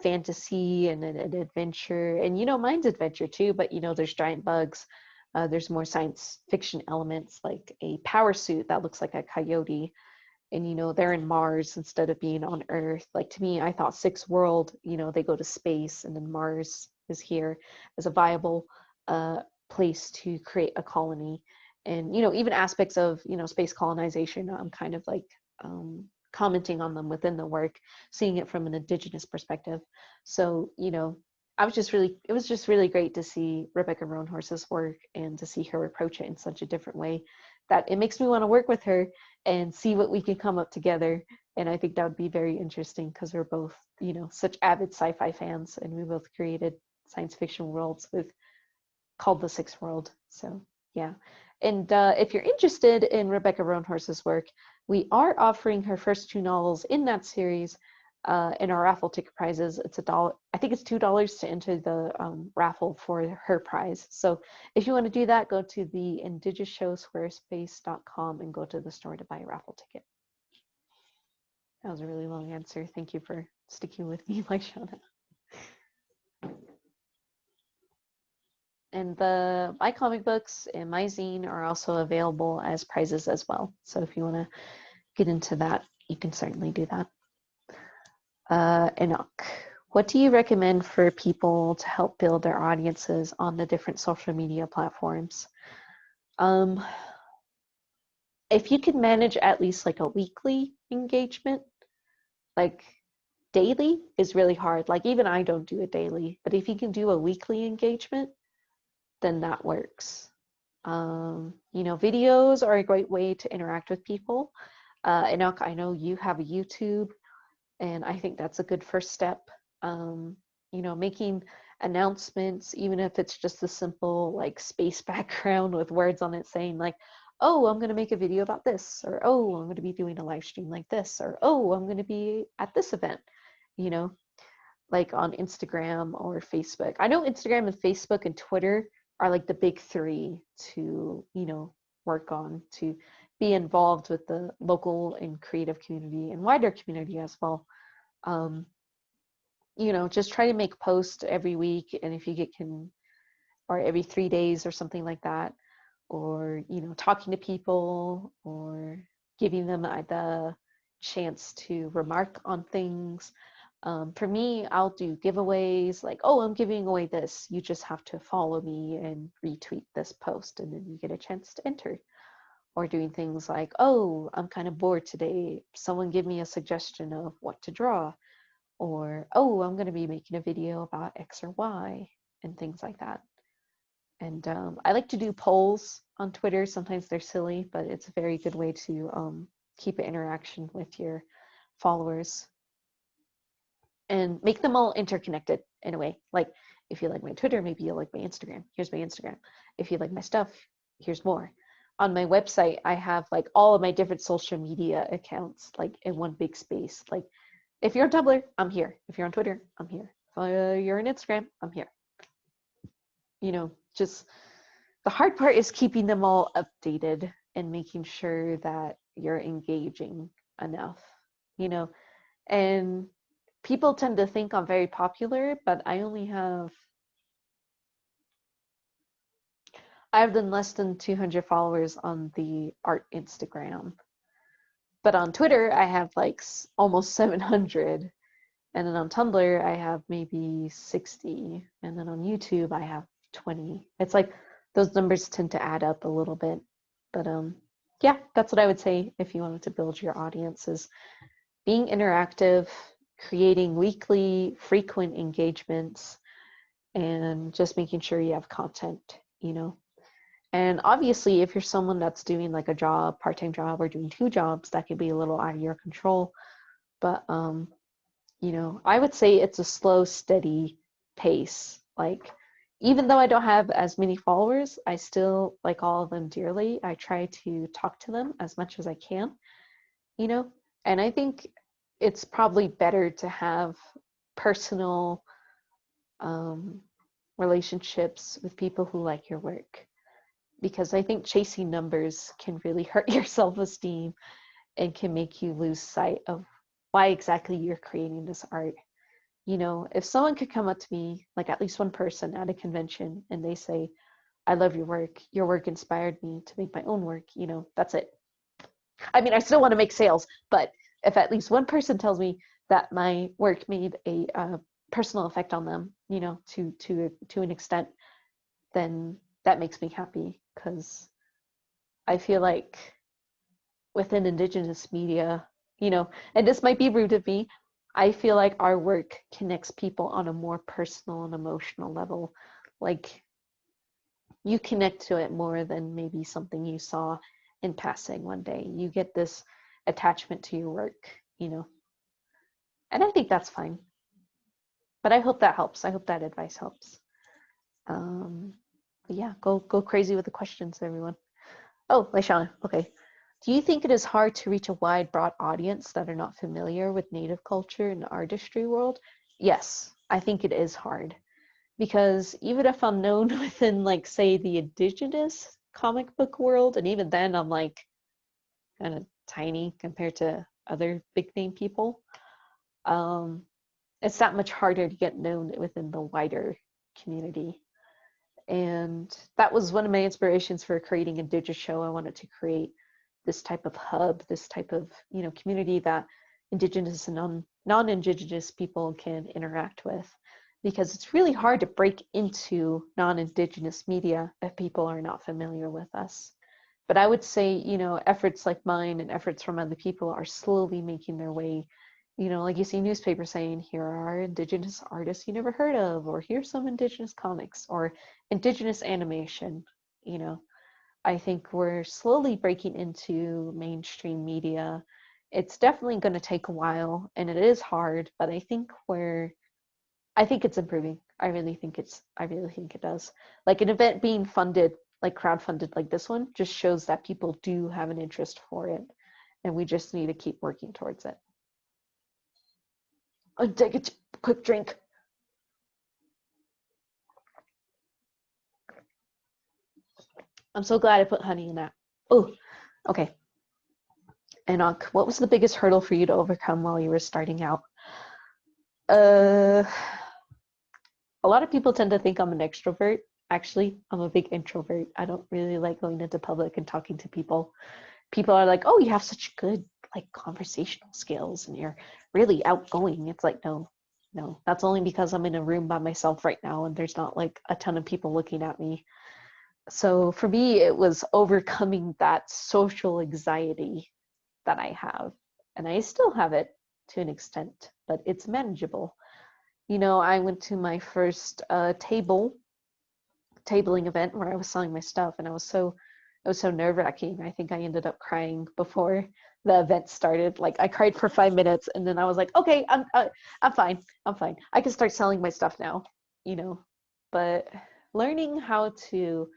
fantasy and an adventure. And, you know, mine's adventure too, but, you know, there's giant bugs. There's more science fiction elements like a power suit that looks like a coyote. And, you know, they're in Mars instead of being on Earth. Like to me, I thought Six World, you know, they go to space and then Mars is here as a viable place to create a colony. And, you know, even aspects of, you know, space colonization, I'm kind of like commenting on them within the work, seeing it from an indigenous perspective. So, you know, it was just really great to see Rebecca Roanhorse's work and to see her approach it in such a different way that it makes me want to work with her and see what we can come up together And I think that would be very interesting because we're both, you know, such avid sci-fi fans, and we both created science fiction worlds with called The Sixth World. So yeah. And if you're interested in Rebecca Roanhorse's work, we are offering her first 2 novels in that series in our raffle ticket prizes. It's $1. I think it's $2 to enter the raffle for her prize. So if you want to do that, go to the Indigi-Show and go to the store to buy a raffle ticket. That was a really long answer. Thank you for sticking with me, Shauna. And my comic books and my zine are also available as prizes as well. So if you want to get into that, you can certainly do that. Enoch, what do you recommend for people to help build their audiences on the different social media platforms? If you can manage at least like a weekly engagement, like daily is really hard. Like even I don't do it daily, but if you can do a weekly engagement, then that works. You know, videos are a great way to interact with people. Enoch, I know you have a YouTube, and I think that's a good first step. You know, making announcements, even if it's just a simple like space background with words on it saying like, oh, I'm going to make a video about this, or oh, I'm going to be doing a live stream like this, or oh, I'm going to be at this event, you know, like on Instagram or Facebook. I know Instagram and Facebook and Twitter are like the big three to, you know, work on, to be involved with the local and creative community and wider community as well. You know, just try to make posts every week, and if you or every 3 days or something like that, or, you know, talking to people or giving them the chance to remark on things. For me, I'll do giveaways like, oh, I'm giving away this. You just have to follow me and retweet this post, and then you get a chance to enter. Or doing things like, oh, I'm kind of bored today. Someone give me a suggestion of what to draw. Or, oh, I'm going to be making a video about X or Y, and things like that. And I like to do polls on Twitter. Sometimes they're silly, but it's a very good way to keep an interaction with your followers and make them all interconnected in a way. Like if you like my Twitter, maybe you'll like my Instagram. Here's my Instagram. If you like my stuff, here's more. On my website, I have like all of my different social media accounts like in one big space. Like if you're on Tumblr, I'm here. If you're on Twitter, I'm here. If you're on Instagram, I'm here. You know, just the hard part is keeping them all updated and making sure that you're engaging enough, you know. And people tend to think I'm very popular, but I have done less than 200 followers on the art Instagram. But on Twitter, I have like almost 700. And then on Tumblr, I have maybe 60. And then on YouTube, I have 20. It's like those numbers tend to add up a little bit. But yeah, that's what I would say if you wanted to build your audience, is being interactive, creating weekly, frequent engagements, and just making sure you have content, you know. And obviously, if you're someone that's doing like a job, part-time job, or doing 2 jobs, that could be a little out of your control. But you know, I would say it's a slow, steady pace. Like, even though I don't have as many followers, I still like all of them dearly. I try to talk to them as much as I can, you know, and I think it's probably better to have personal relationships with people who like your work, because I think chasing numbers can really hurt your self-esteem and can make you lose sight of why exactly you're creating this art. You know, if someone could come up to me, like at least one person at a convention, and they say, I love your work inspired me to make my own work, you know, that's it. I mean, I still want to make sales, but if at least one person tells me that my work made a personal effect on them, you know, to an extent, then that makes me happy, because I feel like within Indigenous media, you know, and this might be rude of me, I feel like our work connects people on a more personal and emotional level. Like you connect to it more than maybe something you saw in passing one day. You get this attachment to your work, you know, and I think that's fine. But I hope that helps. I hope that advice helps. Um, but yeah, go crazy with the questions, everyone. Oh, Laishana, okay. Do you think it is hard to reach a wide, broad audience that are not familiar with Native culture and the artistry world? Yes, I think it is hard. Because even if I'm known within, like, say, the indigenous comic book world, and even then I'm like kind of tiny compared to other big name people, um, it's that much harder to get known within the wider community. And that was one of my inspirations for creating Indigi-Show. I wanted to create this type of hub, this type of, community that indigenous and non-indigenous people can interact with, because it's really hard to break into non-indigenous media if people are not familiar with us. But I would say, efforts like mine and efforts from other people are slowly making their way. Like you see newspapers saying, here are indigenous artists you never heard of, or here's some indigenous comics, or indigenous animation. You know, I think we're slowly breaking into mainstream media. It's definitely going to take a while, and it is hard, but I think it's improving. I really think it does. Like an event being funded, like crowdfunded like this one, just shows that people do have an interest for it, and we just need to keep working towards it. Oh, take a quick drink. I'm so glad I put honey in that. Oh, okay. Enoch, what was the biggest hurdle for you to overcome while you were starting out? Uh, a lot of people tend to think I'm an extrovert. Actually, I'm a big introvert. I don't really like going into public and talking to people. People are like, "Oh, you have such good like conversational skills and you're really outgoing." It's like, no, no. That's only because I'm in a room by myself right now and there's not like a ton of people looking at me. So for me, it was overcoming that social anxiety that I have. And I still have it to an extent, but it's manageable. I went to my first tabling event where I was selling my stuff, and it was so nerve-wracking. I think I ended up crying before the event started. Like I cried for 5 minutes, and then I was like, okay, I'm fine. I'm fine. I can start selling my stuff now. You know, but learning how to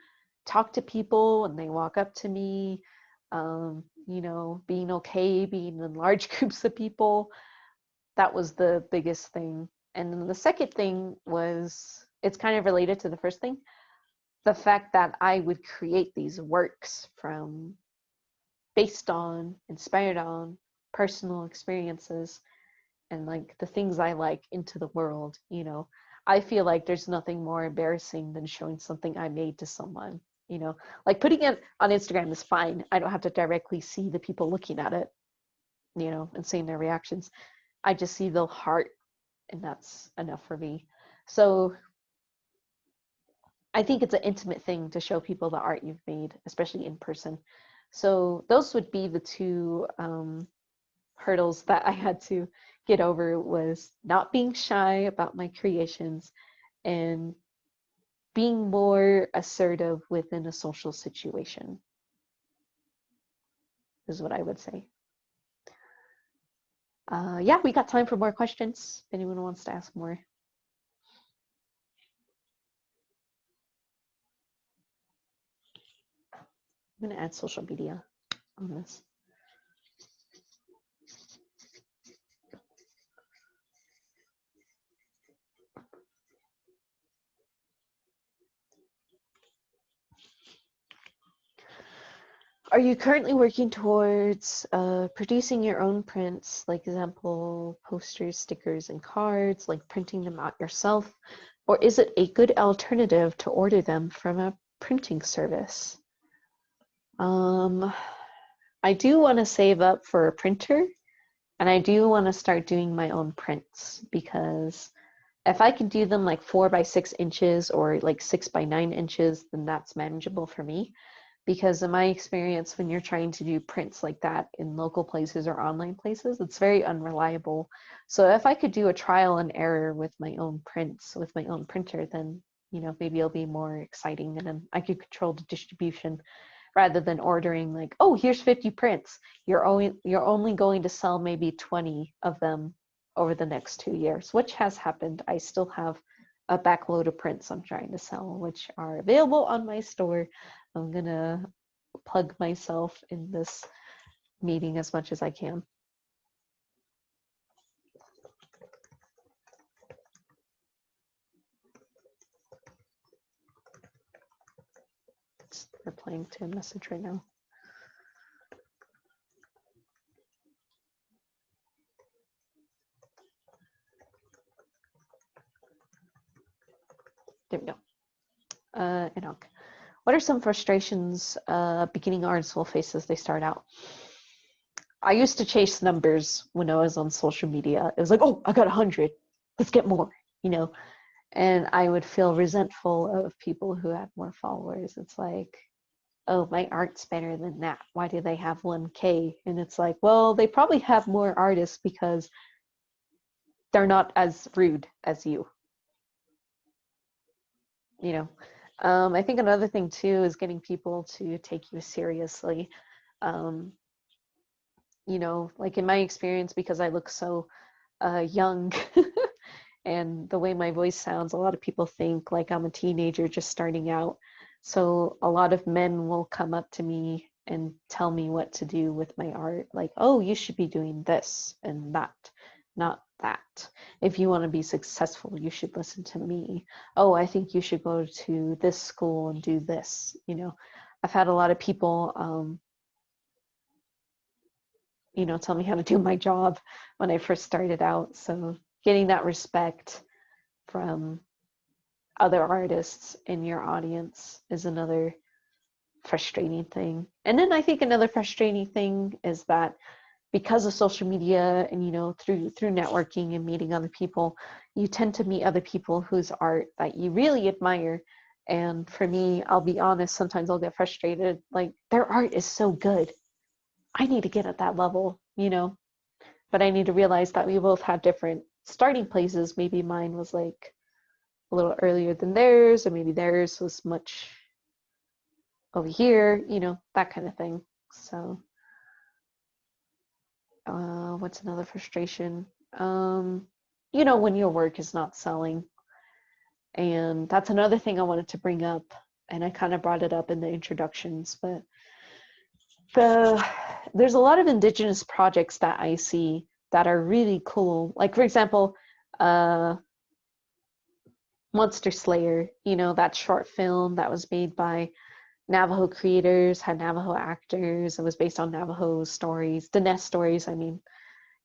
talk to people when they walk up to me, being okay being in large groups of people, that was the biggest thing. And then the second thing was, it's kind of related to the first thing, the fact that I would create these works from based on, inspired on personal experiences and like the things I like into the world. I feel like there's nothing more embarrassing than showing something I made to someone. Like putting it on Instagram is fine. I don't have to directly see the people looking at it, and seeing their reactions. I just see the heart, and that's enough for me. So I think it's an intimate thing to show people the art you've made, especially in person. So those would be the two hurdles that I had to get over, was not being shy about my creations and being more assertive within a social situation, is what I would say. Yeah, we got time for more questions if anyone wants to ask more. I'm going to add social media on this. Are you currently working towards producing your own prints, like example, posters, stickers, and cards, like printing them out yourself? Or is it a good alternative to order them from a printing service? I do want to save up for a printer, and I do want to start doing my own prints, because if I can do them like 4 by 6 inches or like 6 by 9 inches, then that's manageable for me. Because in my experience, when you're trying to do prints like that in local places or online places, it's very unreliable. So if I could do a trial and error with my own prints with my own printer, then maybe it'll be more exciting, and then I could control the distribution. rather than ordering like, oh, here's 50 prints. You're only going to sell maybe 20 of them over the next 2 years, which has happened. I still have a backload of prints I'm trying to sell, which are available on my store. I'm gonna plug myself in this meeting as much as I can. It's replying to a message right now. There we go. Enoch, what are some frustrations beginning artists will face as they start out? I used to chase numbers when I was on social media. It was like, oh, I got 100. Let's get more, you know? And I would feel resentful of people who had more followers. It's like, oh, my art's better than that. Why do they have 1K? And it's like, well, they probably have more artists because they're not as rude as you. You know, I think another thing too is getting people to take you seriously. Um, you know, like in my experience, because I look so young and the way my voice sounds, a lot of people think like I'm a teenager just starting out. So a lot of men will come up to me and tell me what to do with my art. Like, oh, you should be doing this and that, not that. If you want to be successful, you should listen to me. Oh, I think you should go to this school and do this. You know, I've had a lot of people, you know, tell me how to do my job when I first started out. So getting that respect from other artists in your audience is another frustrating thing. And then I think another frustrating thing is that because of social media and, you know, through networking and meeting other people, you tend to meet other people whose art that you really admire. And for me, I'll be honest, sometimes I'll get frustrated, like their art is so good, I need to get at that level, you know. But I need to realize that we both have different starting places. Maybe mine was like a little earlier than theirs, or maybe theirs was much over here, you know, that kind of thing. So, what's another frustration? You know, when your work is not selling. And that's another thing I wanted to bring up. And I kind of brought it up in the introductions, but there's a lot of indigenous projects that I see that are really cool. Like, for example, uh, Monster Slayer, you know, that short film that was made by Navajo creators, had Navajo actors. It was based on Navajo stories, the Nest stories, I mean.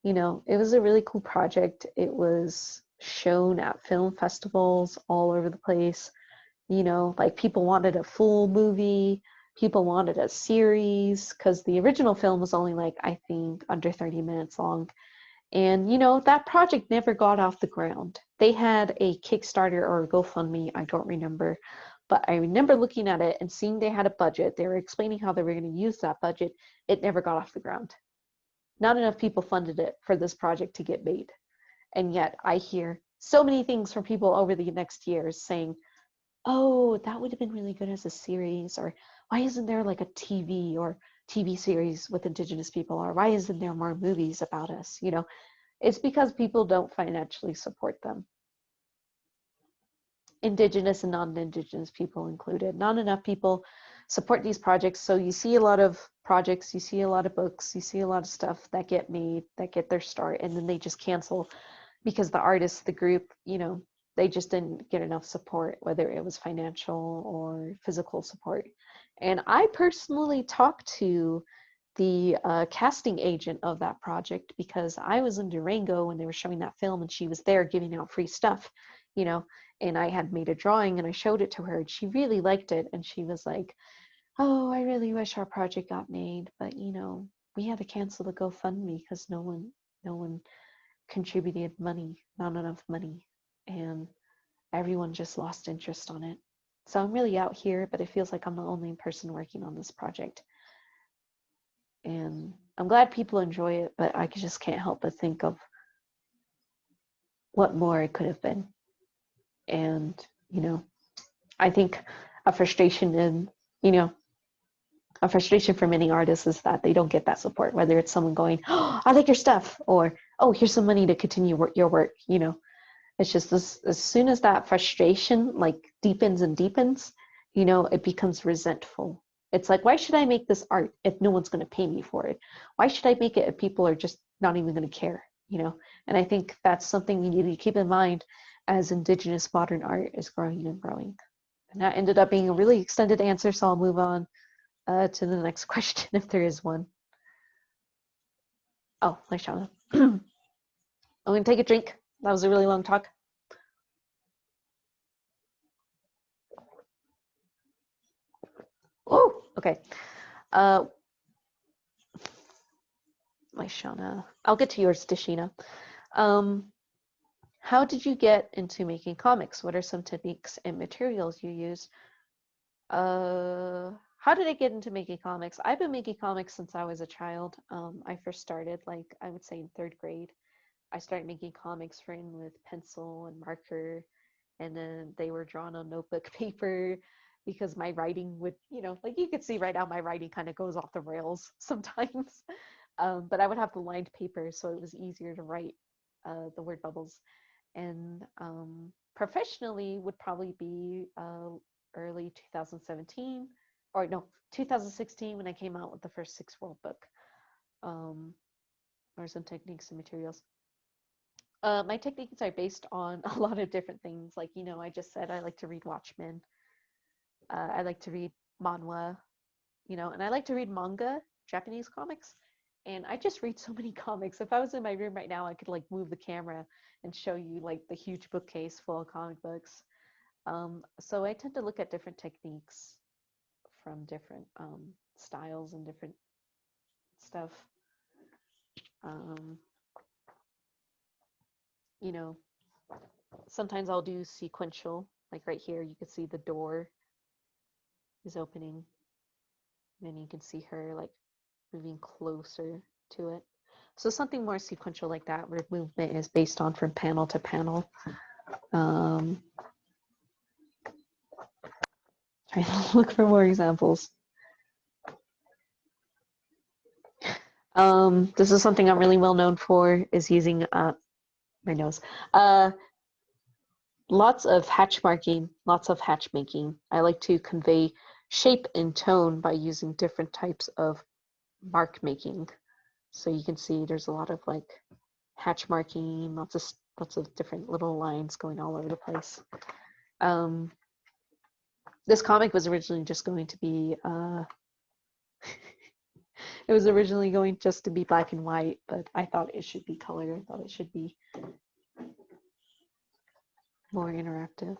You know, it was a really cool project. It was shown at film festivals all over the place. You know, like people wanted a full movie, people wanted a series, because the original film was only like, I think, under 30 minutes long. And, you know, that project never got off the ground. They had a Kickstarter or a GoFundMe, I don't remember. But I remember looking at it and seeing they had a budget. They were explaining how they were going to use that budget. It never got off the ground. Not enough people funded it for this project to get made. And yet I hear so many things from people over the next years saying, oh, that would have been really good as a series, or why isn't there like a TV series with Indigenous people, or why isn't there more movies about us? You know, it's because people don't financially support them. Indigenous and non-Indigenous people included. Not enough people support these projects. So you see a lot of projects, you see a lot of books, you see a lot of stuff that get made, that get their start, and then they just cancel because the artists, the group, you know, they just didn't get enough support, whether it was financial or physical support. And I personally talked to the casting agent of that project because I was in Durango when they were showing that film, and she was there giving out free stuff, you know, and I had made a drawing and I showed it to her and she really liked it. And she was like, oh, I really wish our project got made, but you know, we had to cancel the GoFundMe because no one contributed money, not enough money. And everyone just lost interest on it. So I'm really out here, but it feels like I'm the only person working on this project. And I'm glad people enjoy it, but I just can't help but think of what more it could have been. And, you know, I think a frustration in, you know, a frustration for many artists is that they don't get that support, whether it's someone going, oh, I like your stuff, or, oh, here's some money to continue your work, you know. It's just this, as soon as that frustration like deepens and deepens, you know, it becomes resentful. It's like, why should I make this art if no one's going to pay me for it? Why should I make it if people are just not even going to care, you know? And I think that's something you need to keep in mind as Indigenous modern art is growing and growing. And that ended up being a really extended answer, so I'll move on to the next question if there is one. Oh, nice, Shauna. I'm going to take a drink. That was a really long talk. Oh, okay. My Shauna. I'll get to yours, Dashina. How did you get into making comics? What are some techniques and materials you use? How did I get into making comics? I've been making comics since I was a child. I first started, like, I would say in third grade. I started making comics written with pencil and marker, and then they were drawn on notebook paper because my writing would, you know, like you could see right now, my writing kind of goes off the rails sometimes. But I would have the lined paper, so it was easier to write the word bubbles. And professionally would probably be early 2017, or no, 2016 when I came out with the first Six World book, or some techniques and materials. My techniques are based on a lot of different things. Like, you know, I just said I like to read Watchmen. I like to read manhwa, you know, and I like to read manga, Japanese comics. And I just read so many comics. If I was in my room right now, I could like move the camera and show you like the huge bookcase full of comic books. So I tend to look at different techniques from different styles and different stuff. Um, you know, sometimes I'll do sequential, like right here, you can see the door is opening, and then you can see her like moving closer to it. So something more sequential like that, where movement is based on from panel to panel. Um, trying to look for more examples. This is something I'm really well known for, is using my nose. Lots of hatch marking, lots of hatch making. I like to convey shape and tone by using different types of mark making. So you can see there's a lot of like hatch marking, lots of different little lines going all over the place. This comic was originally just going to be it was originally going just to be black and white, but I thought it should be color. I thought it should be more interactive.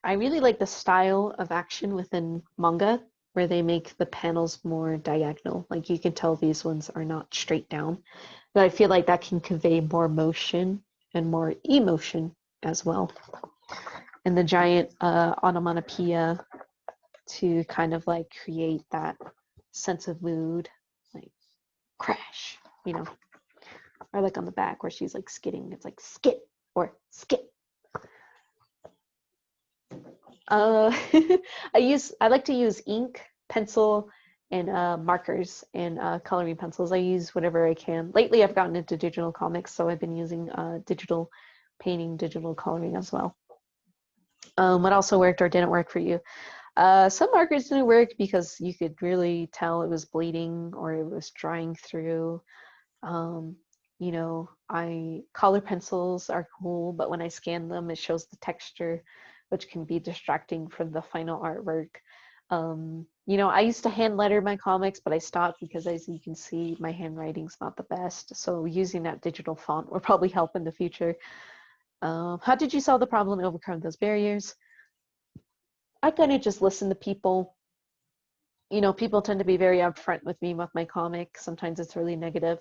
I really like the style of action within manga where they make the panels more diagonal. Like you can tell these ones are not straight down, but I feel like that can convey more motion and more emotion as well. And the giant onomatopoeia to kind of like create that sense of mood, like crash, you know, or like on the back where she's like skidding, it's like skit or skit. I like to use ink, pencil, and markers and coloring pencils. I use whatever I can. Lately, I've gotten into digital comics, so I've been using digital painting, digital coloring as well. What also worked or didn't work for you? Some markers didn't work because you could really tell it was bleeding or it was drying through. Um, you know, color pencils are cool, but when I scan them, it shows the texture, which can be distracting from the final artwork. You know, I used to hand letter my comics, but I stopped because, as you can see, my handwriting's not the best. So using that digital font will probably help in the future. How did you solve the problem and overcome those barriers? I kind of just listen to people. You know, people tend to be very upfront with me with my comic. Sometimes it's really negative.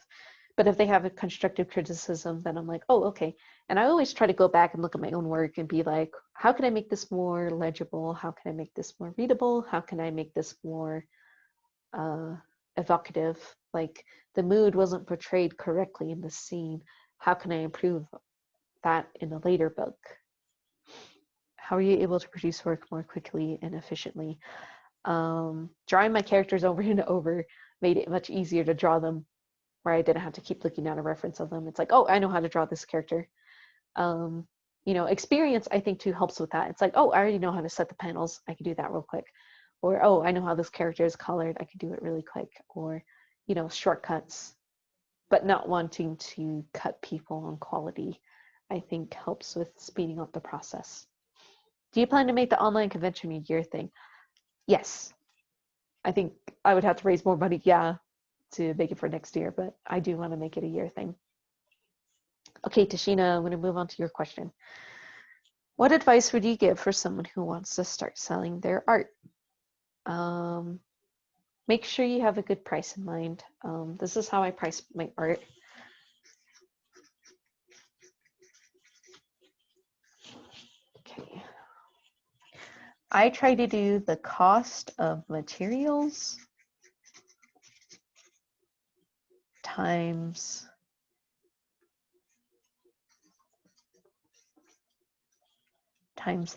But if they have a constructive criticism, then I'm like, oh, okay. And I always try to go back and look at my own work and be like, how can I make this more legible? How can I make this more readable? How can I make this more evocative? Like the mood wasn't portrayed correctly in the scene. How can I improve that in a later book? How are you able to produce work more quickly and efficiently? Drawing my characters over and over made it much easier to draw them, where I didn't have to keep looking at a reference of them. It's like, oh, I know how to draw this character. Um, experience, I think, too, helps with that. It's like, oh, I already know how to set the panels. I can do that real quick. Or, oh, I know how this character is colored. I can do it really quick. Or, shortcuts, but not wanting to cut people on quality, I think helps with speeding up the process. Do you plan to make the online convention a year thing? Yes. I think I would have to raise more money, yeah, to make it for next year, but I do want to make it a year thing. Okay, Tashina, I'm going to move on to your question. What advice would you give for someone who wants to start selling their art? Make sure you have a good price in mind. This is how I price my art. Okay. I try to do the cost of materials times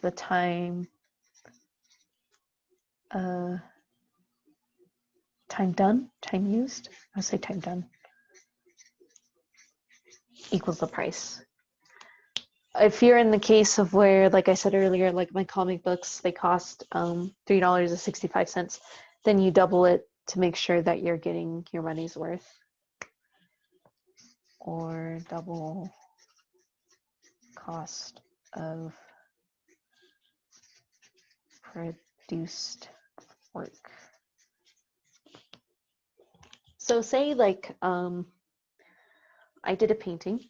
the time time used. I'll say time done equals the price. If you're in the case of where, like I said earlier, like my comic books, they cost $3.65, then you double it to make sure that you're getting your money's worth. Or double cost of produced work. So say like I did a painting,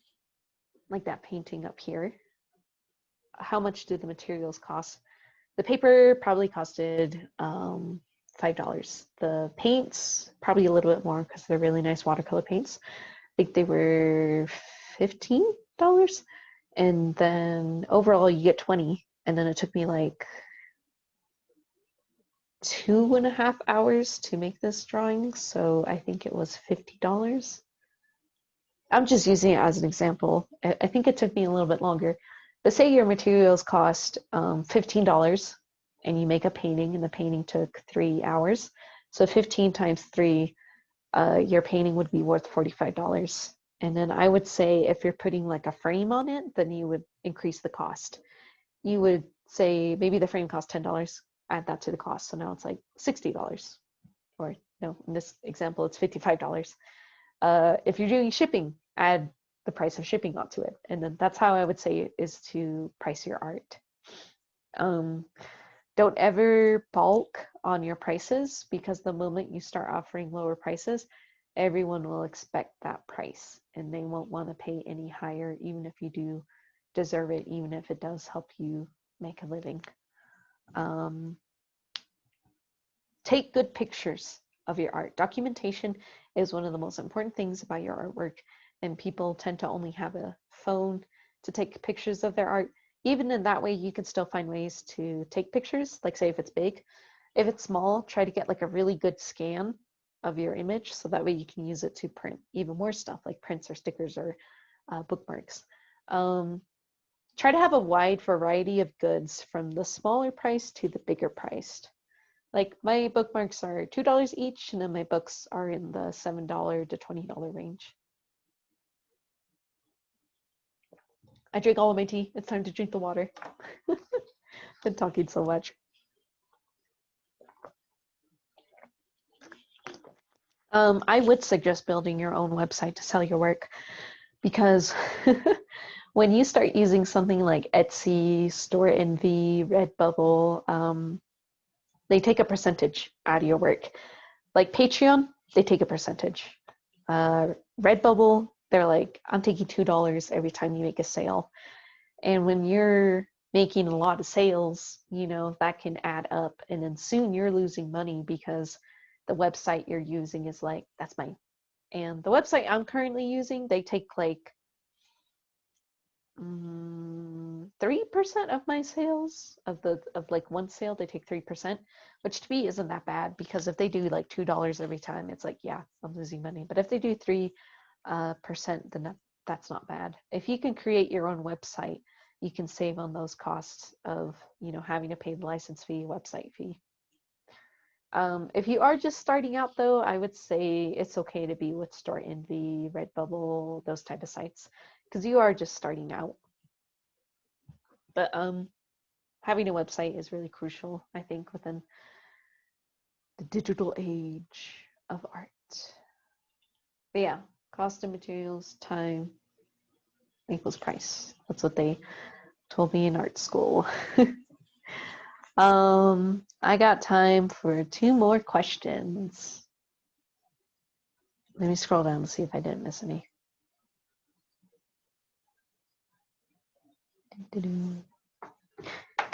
like that painting up here. How much do the materials cost? The paper probably costed $5. The paints probably a little bit more because they're really nice watercolor paints. I think they were $15, and then overall you get 20. And then it took me like 2.5 hours to make this drawing, so I think it was $50. I'm just using it as an example. I think it took me a little bit longer. But say your materials cost $15 and you make a painting and the painting took 3 hours. So 15 times 3, your painting would be worth $45. And then I would say if you're putting like a frame on it, then you would increase the cost. You would say maybe the frame costs $10, add that to the cost. So now it's like $60. Or no, in this example, it's $55. If you're doing shipping, add the price of shipping onto it. And then that's how I would say is to price your art. Don't ever bulk on your prices, because the moment you start offering lower prices, everyone will expect that price and they won't want to pay any higher, even if you do deserve it, even if it does help you make a living. Take good pictures of your art. Documentation is one of the most important things about your artwork, and people tend to only have a phone to take pictures of their art. Even in that way, you can still find ways to take pictures, like say if it's big. If it's small, try to get like a really good scan of your image, so that way you can use it to print even more stuff like prints or stickers or bookmarks. Try to have a wide variety of goods, from the smaller price to the bigger priced. Like my bookmarks are $2 each, and then my books are in the $7 to $20 range. I drink all of my tea. It's time to drink the water. Been talking so much. I would suggest building your own website to sell your work, because when you start using something like Etsy, Store Envy, Redbubble, they take a percentage out of your work. Like Patreon, they take a percentage. Redbubble, they're like, I'm taking $2 every time you make a sale. And when you're making a lot of sales, that can add up. And then soon you're losing money because the website you're using is like, that's mine. And the website I'm currently using, they take like 3% of my sales of like one sale. They take 3%, which to me isn't that bad, because if they do like $2 every time, it's like, yeah, I'm losing money. But if they do 3%, then that's not bad. If you can create your own website, you can save on those costs of, you know, having to pay the license fee, website fee. If you are just starting out though, I would say it's okay to be with Store Envy, Redbubble, those type of sites, because you are just starting out. But having a website is really crucial, I think, within the digital age of art. But yeah, cost of materials, time equals price. That's what they told me in art school. I got time for 2 more questions. Let me scroll down to see if I didn't miss any.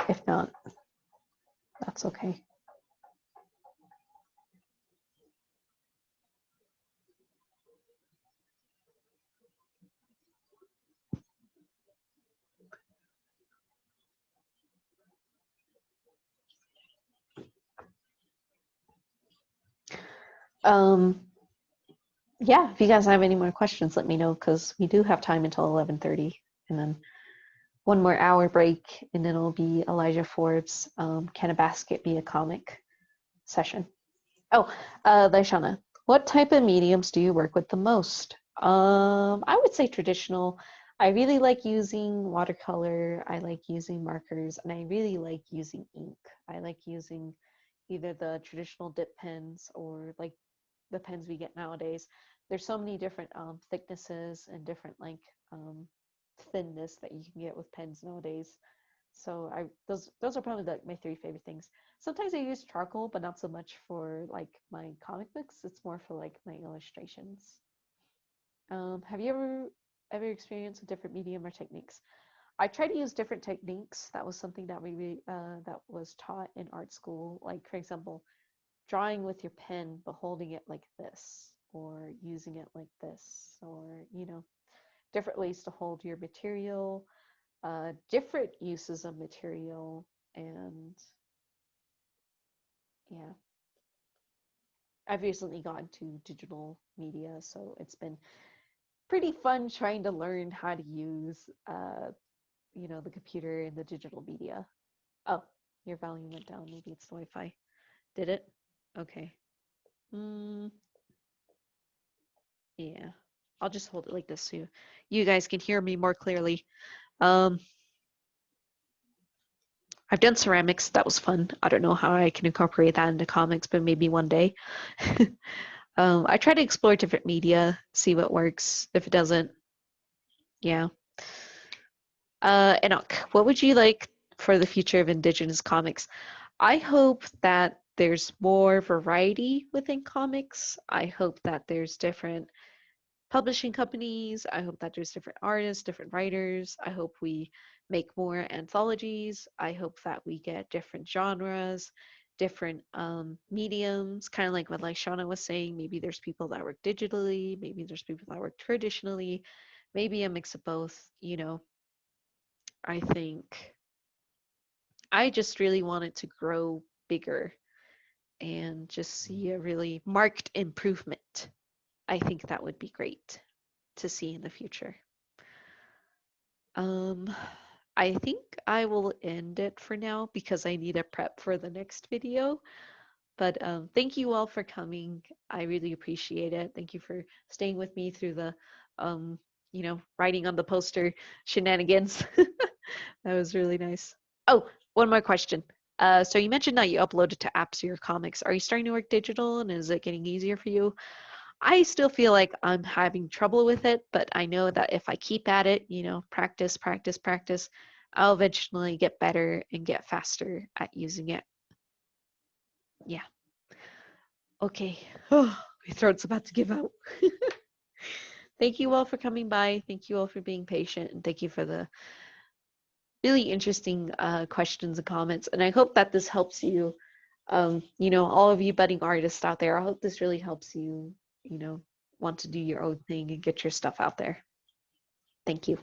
If not, that's okay. Yeah, if you guys have any more questions, let me know, because we do have time until 11:30, and then 1 more hour break, and then it'll be Elijah Forbes' Can a Basket Be a Comic session. Oh, Laishana, what type of mediums do you work with the most? I would say traditional. I really like using watercolor. I like using markers, and I really like using ink. I like using either the traditional dip pens or like the pens we get nowadays. There's so many different thicknesses and different like thinness that you can get with pens nowadays. So those are probably like my 3 favorite things. Sometimes I use charcoal, but not so much for like my comic books. It's more for like my illustrations. Have you ever experienced a different medium or techniques? I try to use different techniques. That was something that that was taught in art school. Like for example, drawing with your pen but holding it like this, or using it like this, or you know, different ways to hold your material, different uses of material, and yeah. I've recently gone to digital media, so it's been pretty fun trying to learn how to use you know, the computer and the digital media. Oh, your volume went down. Maybe it's the Wi-Fi. Did it? Okay. Mm, yeah. I'll just hold it like this so you guys can hear me more clearly. Um, I've done ceramics. That was fun. I don't know how I can incorporate that into comics, but maybe one day. I try to explore different media, see what works. If it doesn't, yeah. Enoch, what would you like for the future of Indigenous comics? I hope that there's more variety within comics. I hope that there's different publishing companies. I hope that there's different artists, different writers. I hope we make more anthologies. I hope that we get different genres, different mediums, kind of like what Shauna was saying. Maybe there's people that work digitally, maybe there's people that work traditionally, maybe a mix of both, you know. I think I just really want it to grow bigger and just see a really marked improvement. I think that would be great to see in the future. Um, I think I will end it for now because I need to prep for the next video. But thank you all for coming. I really appreciate it. Thank you for staying with me through the, you know, writing on the poster shenanigans. That was really nice. Oh, one more question. So you mentioned that you uploaded to apps your comics. Are you starting to work digital, and is it getting easier for you? I still feel like I'm having trouble with it, but I know that if I keep at it, you know, practice, practice, practice, I'll eventually get better and get faster at using it. Yeah. Okay. Oh, my throat's about to give out. Thank you all for coming by. Thank you all for being patient, and thank you for the really interesting questions and comments. And I hope that this helps you. You know, all of you budding artists out there, I hope this really helps you, you know, want to do your own thing and get your stuff out there. Thank you.